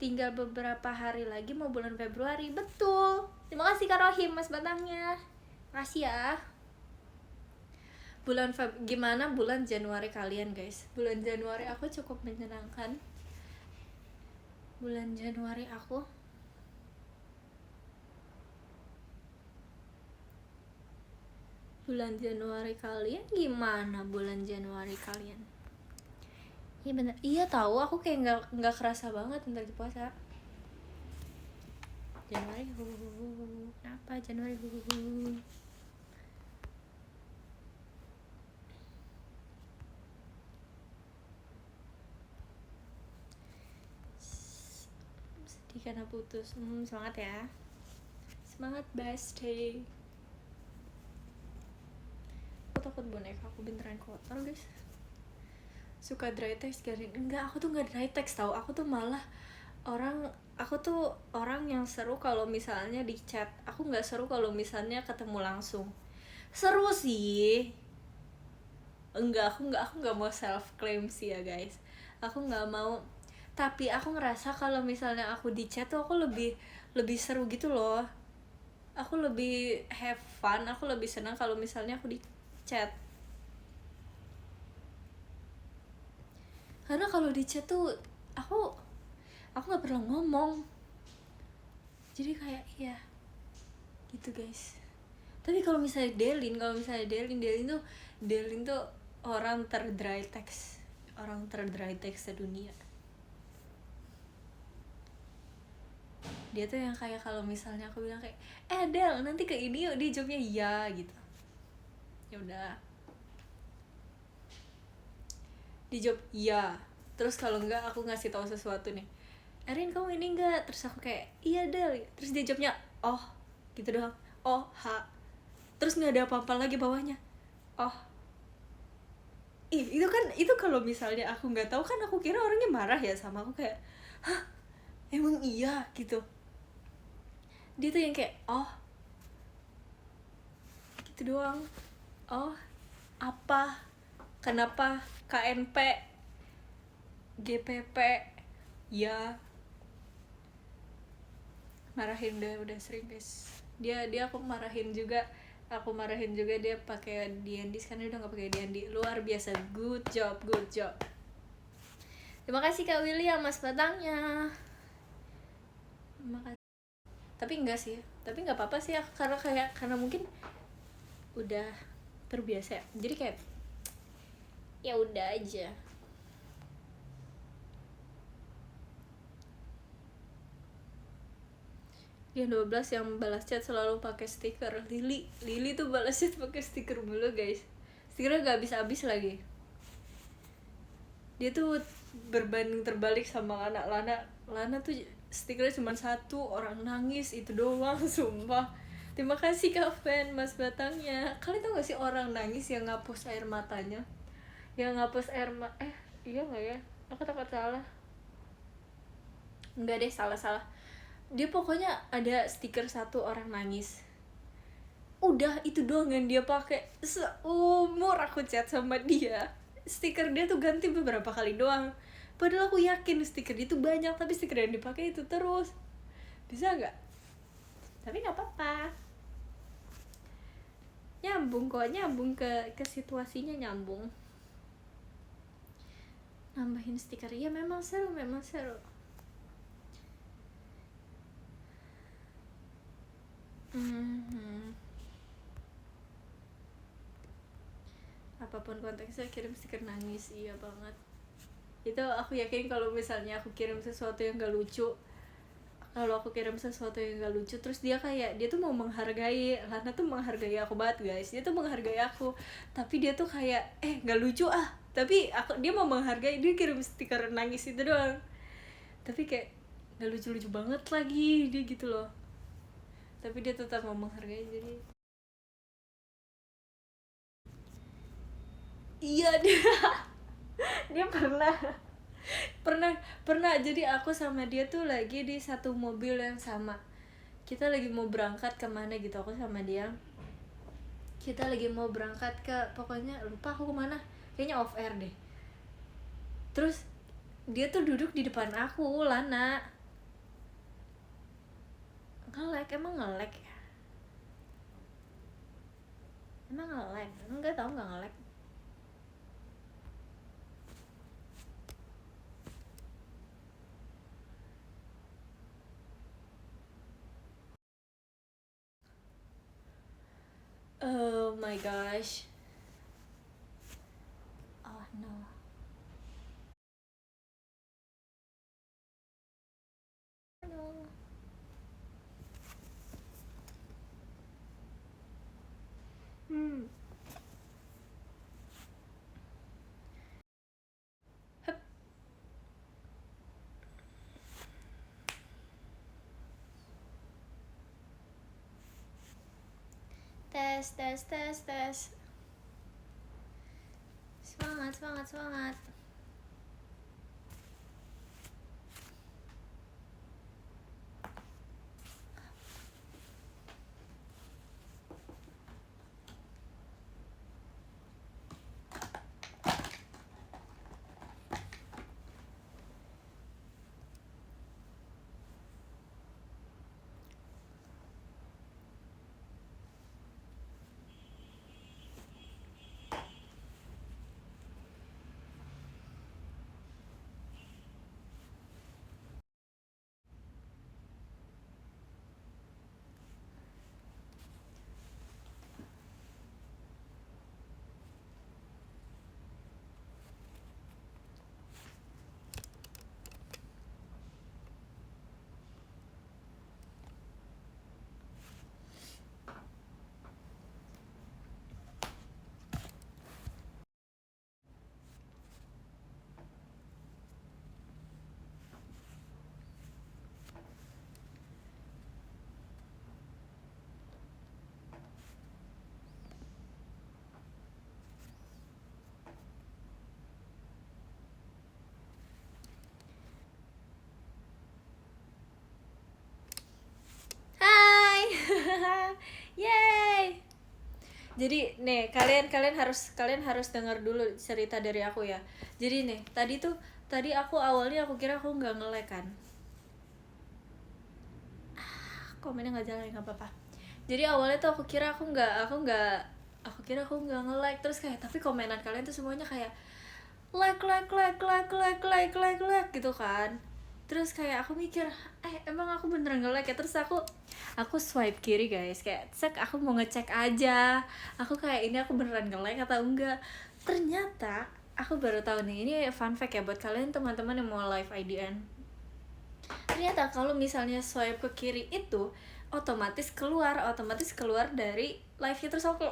Tinggal beberapa hari lagi mau bulan Februari. Betul. Terima kasih Kak Rohim, Mas Batangnya. Makasih ya. Gimana bulan Januari kalian guys? Bulan Januari aku cukup menyenangkan. Bulan Januari kalian gimana? Bulan Januari kalian? Iya bener. Iya tahu, aku kayak nggak kerasa banget ntar di puasa. Januari apa Januari sedih karena putus. Semangat ya. Semangat bestie. Aku takut boneka aku beneran kotor guys. Suka dry text garing. Enggak, aku tuh nggak dry text tau. Aku tuh orang yang seru kalau misalnya di chat. Aku nggak seru kalau misalnya ketemu langsung. Seru sih. Aku nggak mau self claim sih ya guys. Aku nggak mau. Tapi aku ngerasa kalau misalnya aku di chat tuh aku lebih seru gitu loh. Aku lebih have fun. Aku lebih senang kalau misalnya aku di chat. Karena kalau di chat tuh aku nggak perlu ngomong. Jadi kayak ya gitu guys. Tapi kalau misalnya Delin tuh orang terdry text sedunia. Dia tuh yang kayak kalau misalnya aku bilang kayak Del nanti ke ini yuk, dia jawabnya iya gitu. Ya udah, dijawab iya. Terus kalau enggak aku ngasih tahu sesuatu nih, Erin kamu ini enggak, terus aku kayak iya Del, terus dia jawabnya oh gitu doang, oh ha, terus nggak ada apa-apa lagi bawahnya, oh. Itu kan, itu kalau misalnya aku nggak tahu kan aku kira orangnya marah ya sama aku, kayak hah emang iya gitu. Dia tuh yang kayak oh gitu doang, oh apa, kenapa, KNP, GPP, ya. Marahin udah sering guys. Dia aku marahin juga dia pakai D&D, sekarang dia udah nggak pakai D&D. Luar biasa, good job. Terima kasih Kak William mas batangnya. Terima kasih. Tapi enggak sih, tapi nggak apa-apa sih, karena mungkin udah terbiasa ya. Jadi kayak ya udah aja. Yang 12 yang balas chat selalu pakai stiker. Lili tuh balas chat pakai stiker mulu guys. Stikernya gak habis-habis lagi. Dia tuh berbanding terbalik sama Lana tuh stikernya cuma satu, orang nangis itu doang. Sumpah. Terima kasih Kak Fan mas batangnya. Kalian tau gak sih orang nangis yang ngapus air matanya, yang ngapus iya gak ya, aku takut salah. Enggak deh, salah. Dia pokoknya ada stiker satu orang nangis, udah itu doang yang dia pakai seumur aku chat sama dia. Stiker dia tuh ganti beberapa kali doang, padahal aku yakin stiker dia tuh banyak, tapi stiker yang dipakai itu terus. Bisa nggak? Tapi nggak apa-apa, nyambung ke situasinya, nyambung. Nambahin stiker ya memang seru. Apapun konteksnya kirim stiker nangis, iya banget. Itu aku yakin kalau misalnya aku kirim sesuatu yang gak lucu, terus dia tuh mau menghargai, Lana tuh menghargai aku banget guys, dia tuh menghargai aku, tapi dia tuh kayak gak lucu tapi dia mau menghargai, dia kirim stiker nangis itu doang, tapi kayak gak lucu banget lagi dia gitu loh, tapi dia tetap mau menghargai. Jadi iya, dia pernah jadi aku sama dia tuh lagi di satu mobil yang sama, kita lagi mau berangkat kemana gitu, aku sama dia kita lagi mau berangkat ke, pokoknya lupa aku kemana, kayaknya off air deh. Terus dia tuh duduk di depan aku, Lana. Emang ngelek ya? Emang ngelek? Enggak tau, nggak ngelek. Oh my gosh. Oh no. No. Hup. Tes. Semangat. Yay. Jadi nih kalian harus dengar dulu cerita dari aku ya. Jadi nih tadi aku awalnya aku kira aku nggak nge-lag kan. Komennya nggak jalan, nggak apa-apa. Jadi awalnya tuh aku kira aku nggak nge-like, terus kayak tapi komenan kalian tuh semuanya kayak like gitu kan. Terus kayak aku mikir emang aku beneran nge-like ya. Terus aku swipe kiri guys, kayak aku mau ngecek aja aku kayak ini aku beneran nge-like atau enggak. Ternyata aku baru tahu nih, ini fun fact ya buat kalian teman-teman yang mau live IDN. Ternyata kalau misalnya swipe ke kiri itu otomatis keluar dari live-nya. Terus aku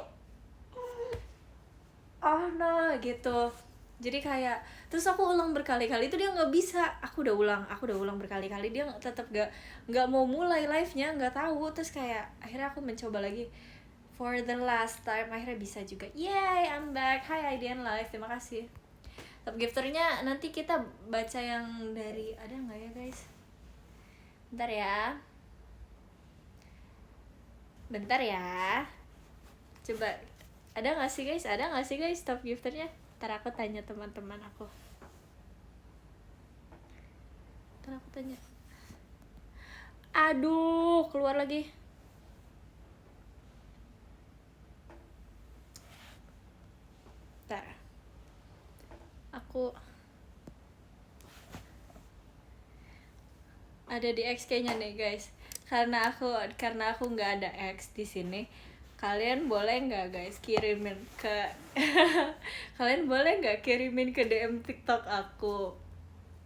no gitu. Jadi kayak terus aku ulang berkali-kali itu dia nggak bisa. Aku udah ulang berkali-kali, dia tetap nggak mau mulai live-nya, nggak tahu. Terus kayak akhirnya aku mencoba lagi for the last time, akhirnya bisa juga. Yay, I'm back. Hi IDN Live, terima kasih. Top gifternya nanti kita baca yang dari, ada nggak ya guys? Bentar ya. Coba ada nggak sih guys top gifternya? Ntar aku tanya teman-teman aku. Aduh, keluar lagi. Ntar aku ada di XK-nya nih guys. Karena aku nggak ada X di sini. Kalian boleh nggak guys kirimin ke kalian boleh nggak kirimin ke DM TikTok aku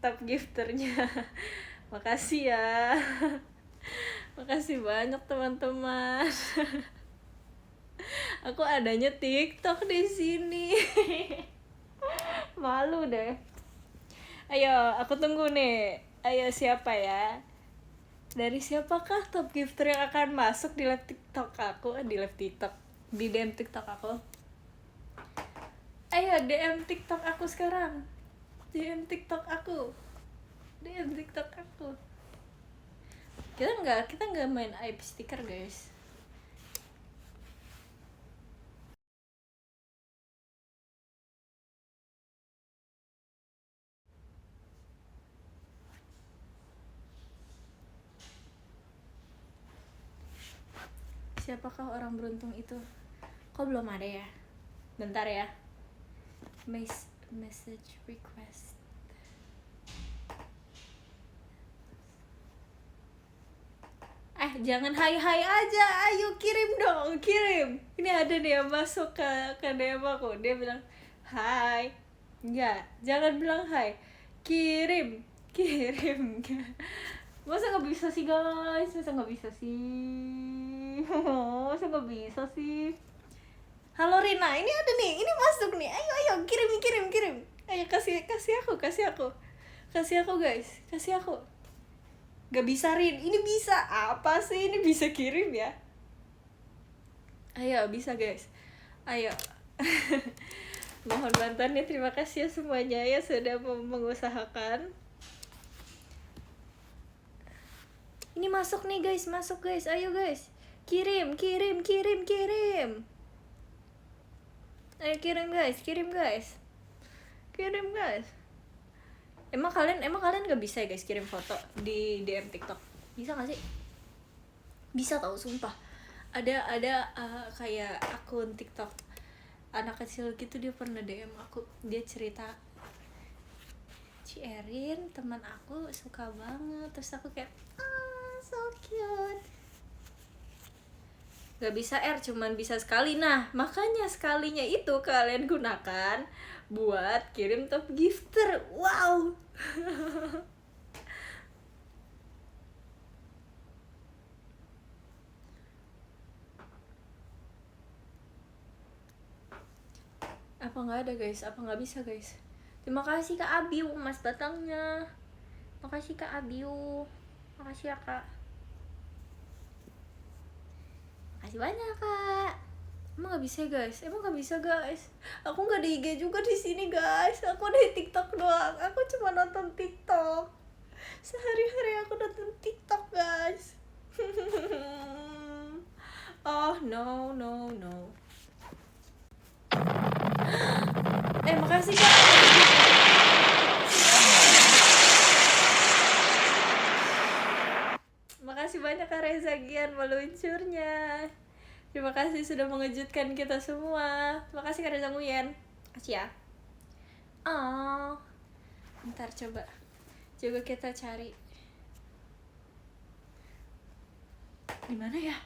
top gifternya. Makasih ya. Makasih banyak teman-teman. Aku adanya TikTok di sini. Malu deh. Ayo, aku tunggu nih. Ayo siapa ya? Dari siapakah top gifter yang akan masuk di live TikTok aku? Di DM TikTok aku. Ayo DM TikTok aku sekarang. DM TikTok aku. Kita nggak main aib stiker guys. Siapakah orang beruntung itu? Kok belum ada ya? Bentar ya. Message request. Jangan hai aja, ayo kirim dong, kirim. Ini ada nih yang masuk ke DM aku, dia bilang hai. Enggak, jangan bilang hai, kirim. Masa nggak bisa sih guys? Masa nggak bisa sih? Halo Rina, ini ada nih, ini masuk nih. Ayo kirim. Ayo kasih aku guys, kasih aku. Gak bisa Rin, ini bisa apa sih? Ini bisa kirim ya? Ayo bisa guys, ayo. Mohon bantuannya, terima kasih ya semuanya ya sudah mengusahakan. Ini masuk nih guys, ayo guys, kirim. Ayo kirim guys. Emang kalian gak bisa ya guys kirim foto di DM TikTok? Bisa gak sih? Bisa tau, sumpah. Ada kayak akun TikTok anak kecil gitu, dia pernah DM aku, dia cerita, Ci Erin teman aku suka banget. Terus aku kayak so cute. Gak bisa cuman bisa sekali. Nah makanya sekalinya itu kalian gunakan buat kirim top gifter. Wow. Apa nggak ada guys? Apa nggak bisa guys? Terima kasih Kak Abiu emas batangnya. Makasih Kak Abiu. Makasih ya Kak. Makasih banyak Kak. Emang nggak bisa guys? Aku nggak di IG juga di sini guys. Aku di TikTok doang. Aku cuma nonton TikTok. Sehari-hari aku nonton TikTok guys. Oh no no no. Makasih Kak. Makasih banyak Kak Reza Gian meluncurnya. Terima kasih sudah mengejutkan kita semua. Makasih Kak Reza Nguyen. Makasih ya. Oh. Ntar coba kita cari. Di mana ya?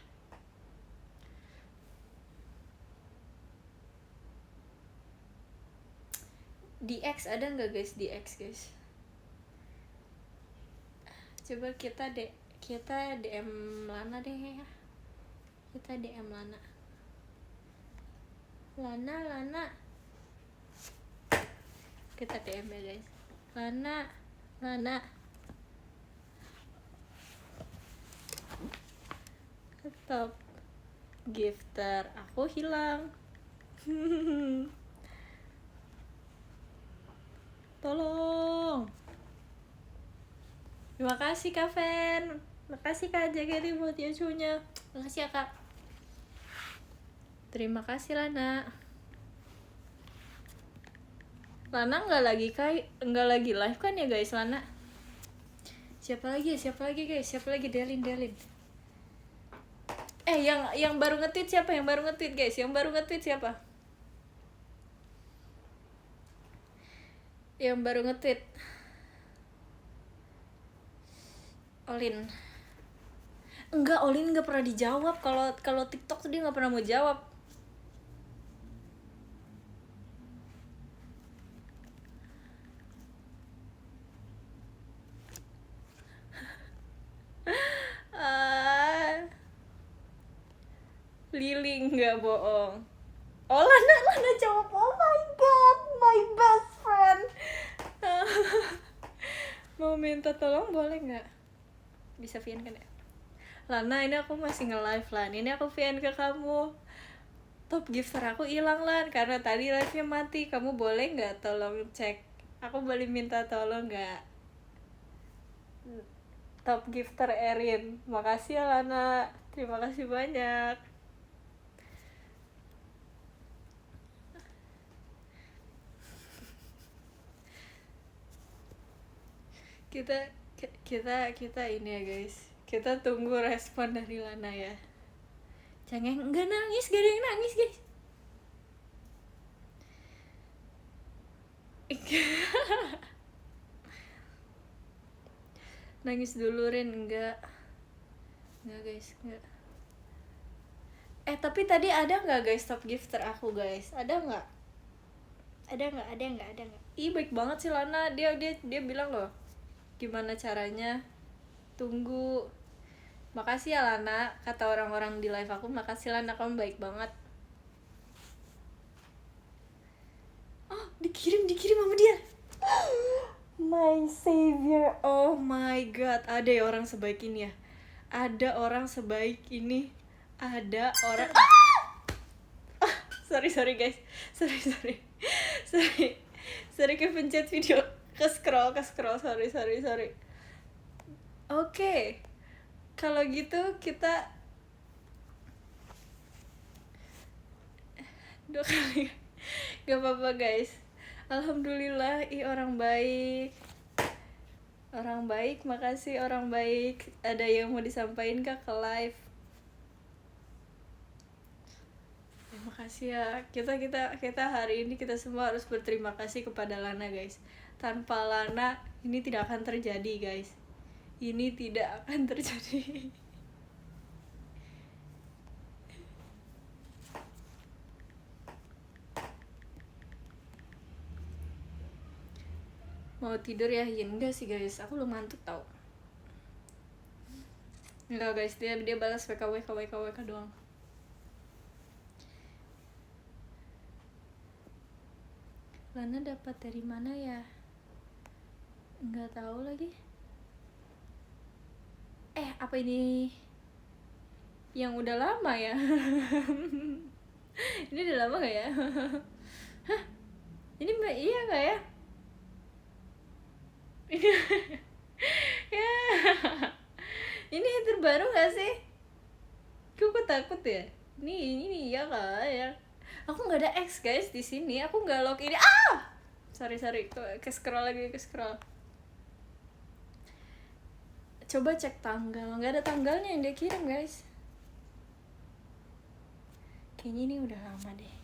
Di X ada nggak guys? Di X guys. Coba kita DM Lana deh ya. Kita DM Lana. Lana. Kita DM ya guys. Lana. Top gifter aku hilang. Tolong. Terima kasih Kak Fen. Makasih Kak Jageri buat Yasunya. Makasih ya Kak. Terima kasih Lana. Lana nggak lagi live kan ya guys Lana? Siapa lagi guys? Siapa lagi? Delin. Yang baru nge-tweet siapa? Yang baru nge-tweet guys? Yang baru nge-tweet siapa? Yang baru nge-tweet Olin. Olin nggak pernah dijawab. Kalau TikTok tuh dia nggak pernah mau jawab. Lili nggak bohong. Oh Lana jawab. Oh my god, my best friend. Mau minta tolong boleh nggak? Bisa VN kan ya? Lana, ini aku masih nge-live Lan. Ini aku VN ke kamu. Top gifter aku hilang Lan karena tadi live-nya mati. Kamu boleh nggak tolong cek? Aku boleh minta tolong nggak? Top gifter Erin. Makasih ya Lana. Terima kasih banyak. Kita ini ya guys. Kita tunggu respon dari Lana ya. Jangan enggak nangis, gak ada yang nangis guys. Nangis dulu Rin, enggak guys, enggak. Tapi tadi ada nggak guys top gifter aku guys? Ada nggak? Ih baik banget sih Lana, dia bilang loh gimana caranya. Tunggu. Makasih ya Lana, kata orang-orang di live aku. Makasih Lana, kamu baik banget. Oh dikirim sama dia. My savior. Oh my god, ada ya orang sebaik ini ya? Ada orang sebaik ini. Ada orang sorry guys. Sorry kepencet video, ke scroll. Sorry. Oke. Kalau gitu kita 2 kali. Gak apa-apa guys. Alhamdulillah, orang baik, makasih orang baik. Ada yang mau disampaikan ke live? Makasih ya. Kita hari ini kita semua harus berterima kasih kepada Lana guys. Tanpa Lana ini tidak akan terjadi guys. Ini tidak akan terjadi. Mau tidur ya? Enggak sih guys, aku belum ngantuk tau. Enggak guys, dia balas WK doang. Lana dapat dari mana ya? Enggak tahu lagi. Apa ini yang udah lama ya? Ini udah lama gak ya? Hah? Ini iya gak ya? Ya. Ini terbaru gak sih? Kok takut ya. Ini ya kak ya. Aku nggak ada X guys di sini. Aku nggak login. Sorry ke scroll lagi ke scroll. Coba cek tanggal. Nggak ada tanggalnya yang dia kirim guys. Kayaknya ini udah lama deh.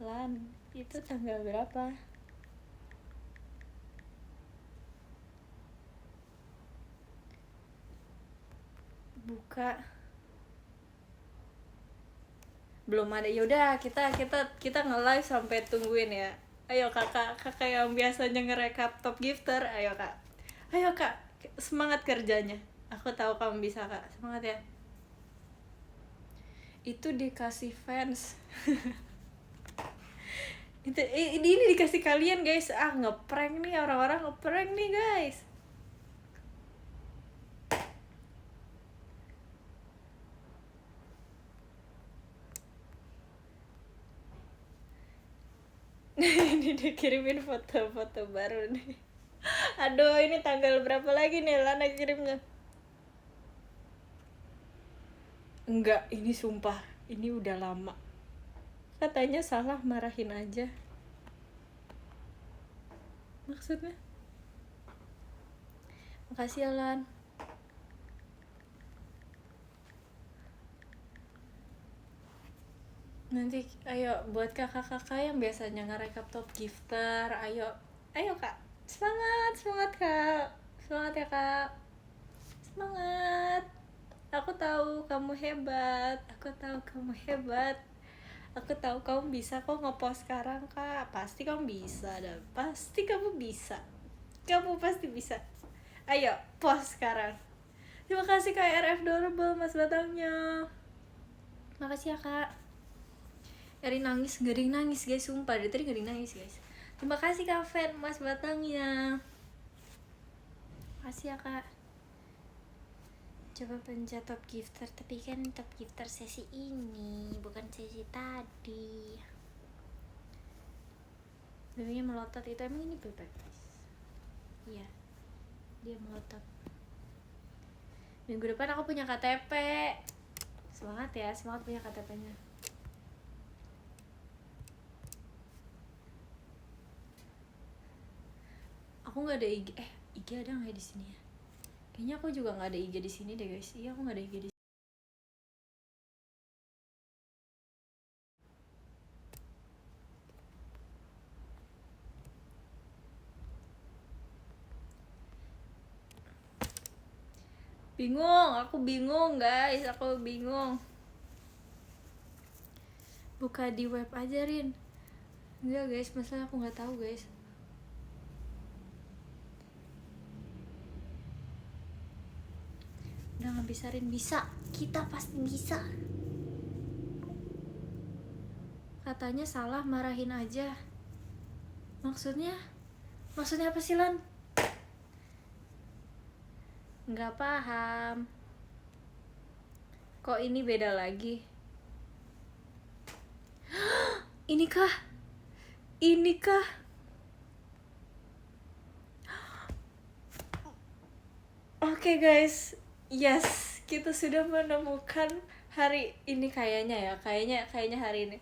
Lan, itu tanggal berapa? Buka. Belum ada. Yaudah, kita nge-live sampai tungguin ya. Ayo kakak yang biasanya ngerekap top gifter, ayo kak, semangat kerjanya. Aku tahu kamu bisa kak, semangat ya. Itu dikasih fans. ini dikasih kalian guys. Ngeprank nih, orang-orang ngeprank nih guys. Ini dikirimin foto-foto baru nih. Aduh, ini tanggal berapa lagi nih Lana kirimnya? Enggak, ini sumpah, ini udah lama. Katanya salah, marahin aja. Maksudnya? Makasih ya Lan. Nanti ayo buat kakak-kakak yang biasanya ngerekap top gifter, ayo kak, semangat kak, semangat ya kak, semangat. Aku tahu kamu hebat, aku tahu kamu bisa kok ngepost sekarang kak, pasti kamu bisa dan pasti kamu pasti bisa. Ayo post sekarang. Terima kasih kak RF Adorable mas batangnya, makasih ya kak. Gak ada yang nangis guys, sumpah dari tadi gak ada yang nangis guys. Terima kasih kak Fen mas batangnya, makasih ya kak. Coba pencet top gifter, tapi kan top gifter sesi ini bukan sesi tadi. Bebeknya melotot, itu emang ini bebek guys. Iya, dia melotot. Minggu depan aku punya KTP. Semangat ya, semangat punya KTP-nya. Aku nggak ada IG. IG ada nggak di sini ya? Kayaknya aku juga nggak ada IG di sini deh guys. Iya, aku nggak ada IG di sini. Aku bingung guys, Buka di web aja Rin. Enggak guys, masalah aku nggak tahu guys. Udah nggak bisa Rin, bisa, kita pasti bisa. Katanya salah, marahin aja. Maksudnya apa sih Lan? Nggak paham. Kok ini beda lagi? Inikah? Oke guys, yes, kita sudah menemukan hari ini kayaknya hari ini.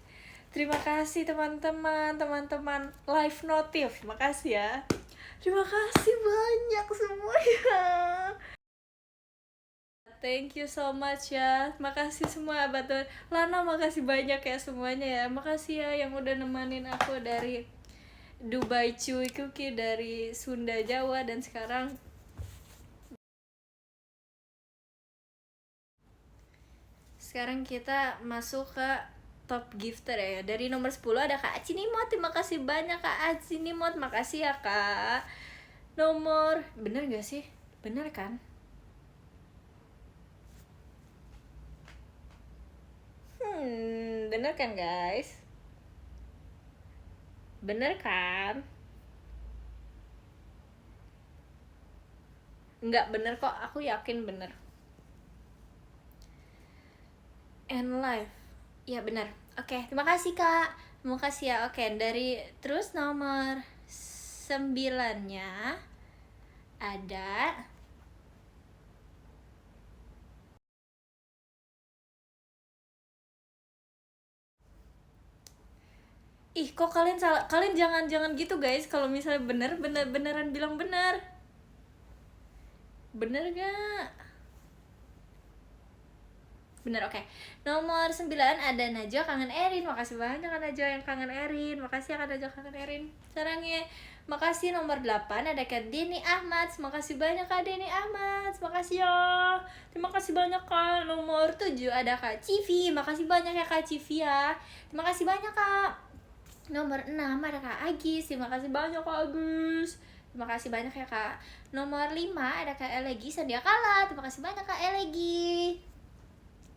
Terima kasih teman-teman live notif, makasih ya. Terima kasih banyak semuanya. Thank you so much ya. Makasih semua Batur. Lana makasih banyak ya semuanya ya. Makasih ya yang udah nemenin aku dari Dubai cuy, Kuki dari Sunda Jawa, dan sekarang kita masuk ke top gifter ya. Dari nomor 10 ada Kak Acinimot. Terima kasih banyak Kak Acinimot. Makasih ya Kak. Nomor, bener gak sih? Bener kan? Bener kan guys? Bener kan? Enggak bener kok, aku yakin bener. And live. Ya bener. Oke, terima kasih Kak. Terima kasih ya. Oke, dari terus nomor 9-nya ada Ih, kok kalian salah? Kalian jangan gitu guys. Kalau misalnya beneran bilang bener. Bener gak? Bener, oke. Nomor 9 ada Najwa kangen Erin. Makasih banyak Kak Najwa yang kangen Erin. Makasih ya Kak Najwa kangen Erin. Sarangnya. Makasih. Nomor 8 ada Kak Deni Ahmad. Makasih banyak Kak Deni Ahmad. Makasih ya. Terima kasih banyak Kak. Nomor 7 ada Kak Civi. Makasih banyak ya Kak Civi ya. Terima kasih banyak Kak. Nomor 6 ada Kak Agis. Terima kasih banyak Kak Agus. Terima kasih banyak ya Kak. Nomor 5 ada Kak Elegi Sandia Kala. Terima kasih banyak Kak Elegi.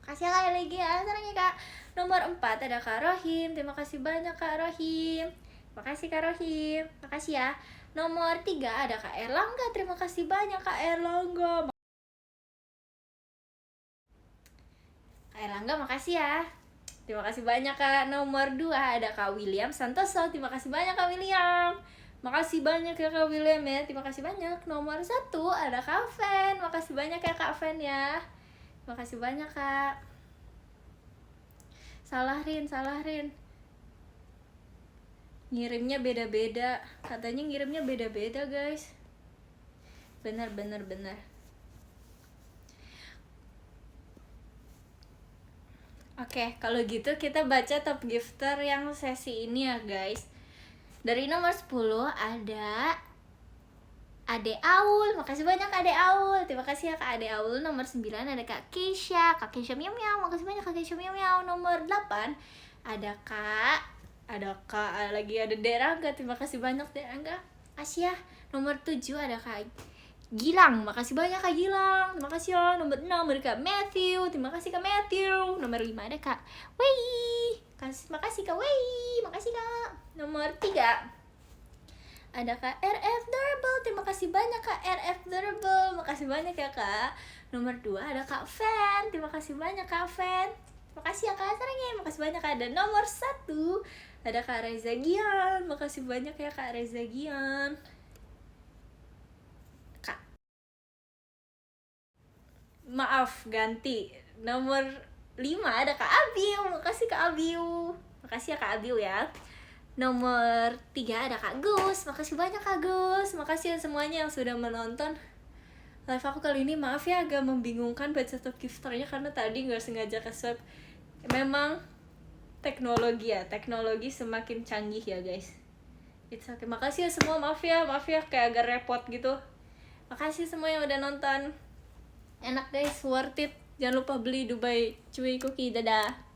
Kasih ya Kak Elegi ya, sarangnya Kak. Nomor 4 ada Kak Rohim. Terima kasih banyak Kak Rohim. Makasih Kak Rohim. Makasih ya. Nomor 3 ada Kak Erlangga. Terima kasih banyak Kak Erlangga. Kak Erlangga makasih ya. Terima kasih banyak Kak. Nomor 2 ada Kak William Santoso. Terima kasih banyak Kak William. Makasih banyak ya Kak William ya. Terima kasih banyak. Nomor 1 ada Kak Fen. Makasih banyak ya Kak Fen ya. Terima kasih banyak Kak. Salah Rin. Ngirimnya beda-beda. Katanya ngirimnya beda-beda guys. Bener. Oke, kalau gitu kita baca top gifter yang sesi ini ya guys. Dari nomor 10 ada Ade Aul. Makasih banyak Ade Aul. Terima kasih ya Kak Ade Aul. Nomor 9 ada Kak Keisha. Kak Keisha miau miau. Makasih banyak Kak Keisha miau miau. Nomor 8 ada lagi ada Derangga. Terima kasih banyak Derangga. Asia. Nomor 7 ada Kak Gilang. Makasih banyak Kak Gilang. Terima kasih ya. Nomor 6 ada Kak Matthew. Terima kasih Kak Matthew. Nomor 5 ada Kak Wei. Makasih Kak Wei. Makasih Kak. Nomor 3 ada Kak RF Durable. Terima kasih banyak Kak RF Durable. Makasih banyak ya Kak. Nomor 2 ada Kak Fen. Terima kasih banyak Kak Fen. Terima kasih ya Kak sarangnya. Makasih banyak Kak. Dan nomor 1 ada Kak Reza Gian. Makasih banyak ya Kak Reza Gian. Kak, maaf ganti. Nomor 5 ada Kak Abiu. Makasih Kak Abiu. Makasih ya Kak Abiu ya. Nomor 3 ada Kak Gus. Makasih banyak Kak Gus. Makasih ya semuanya yang sudah menonton live aku kali ini. Maaf ya agak membingungkan baca top gifternya karena tadi gak sengaja ke swipe. Memang teknologi semakin canggih ya guys. It's okay. Makasih ya semua. Maaf ya kayak agak repot gitu. Makasih semua yang udah nonton. Enak guys, worth it. Jangan lupa beli Dubai Chewy Cookie. Dadah.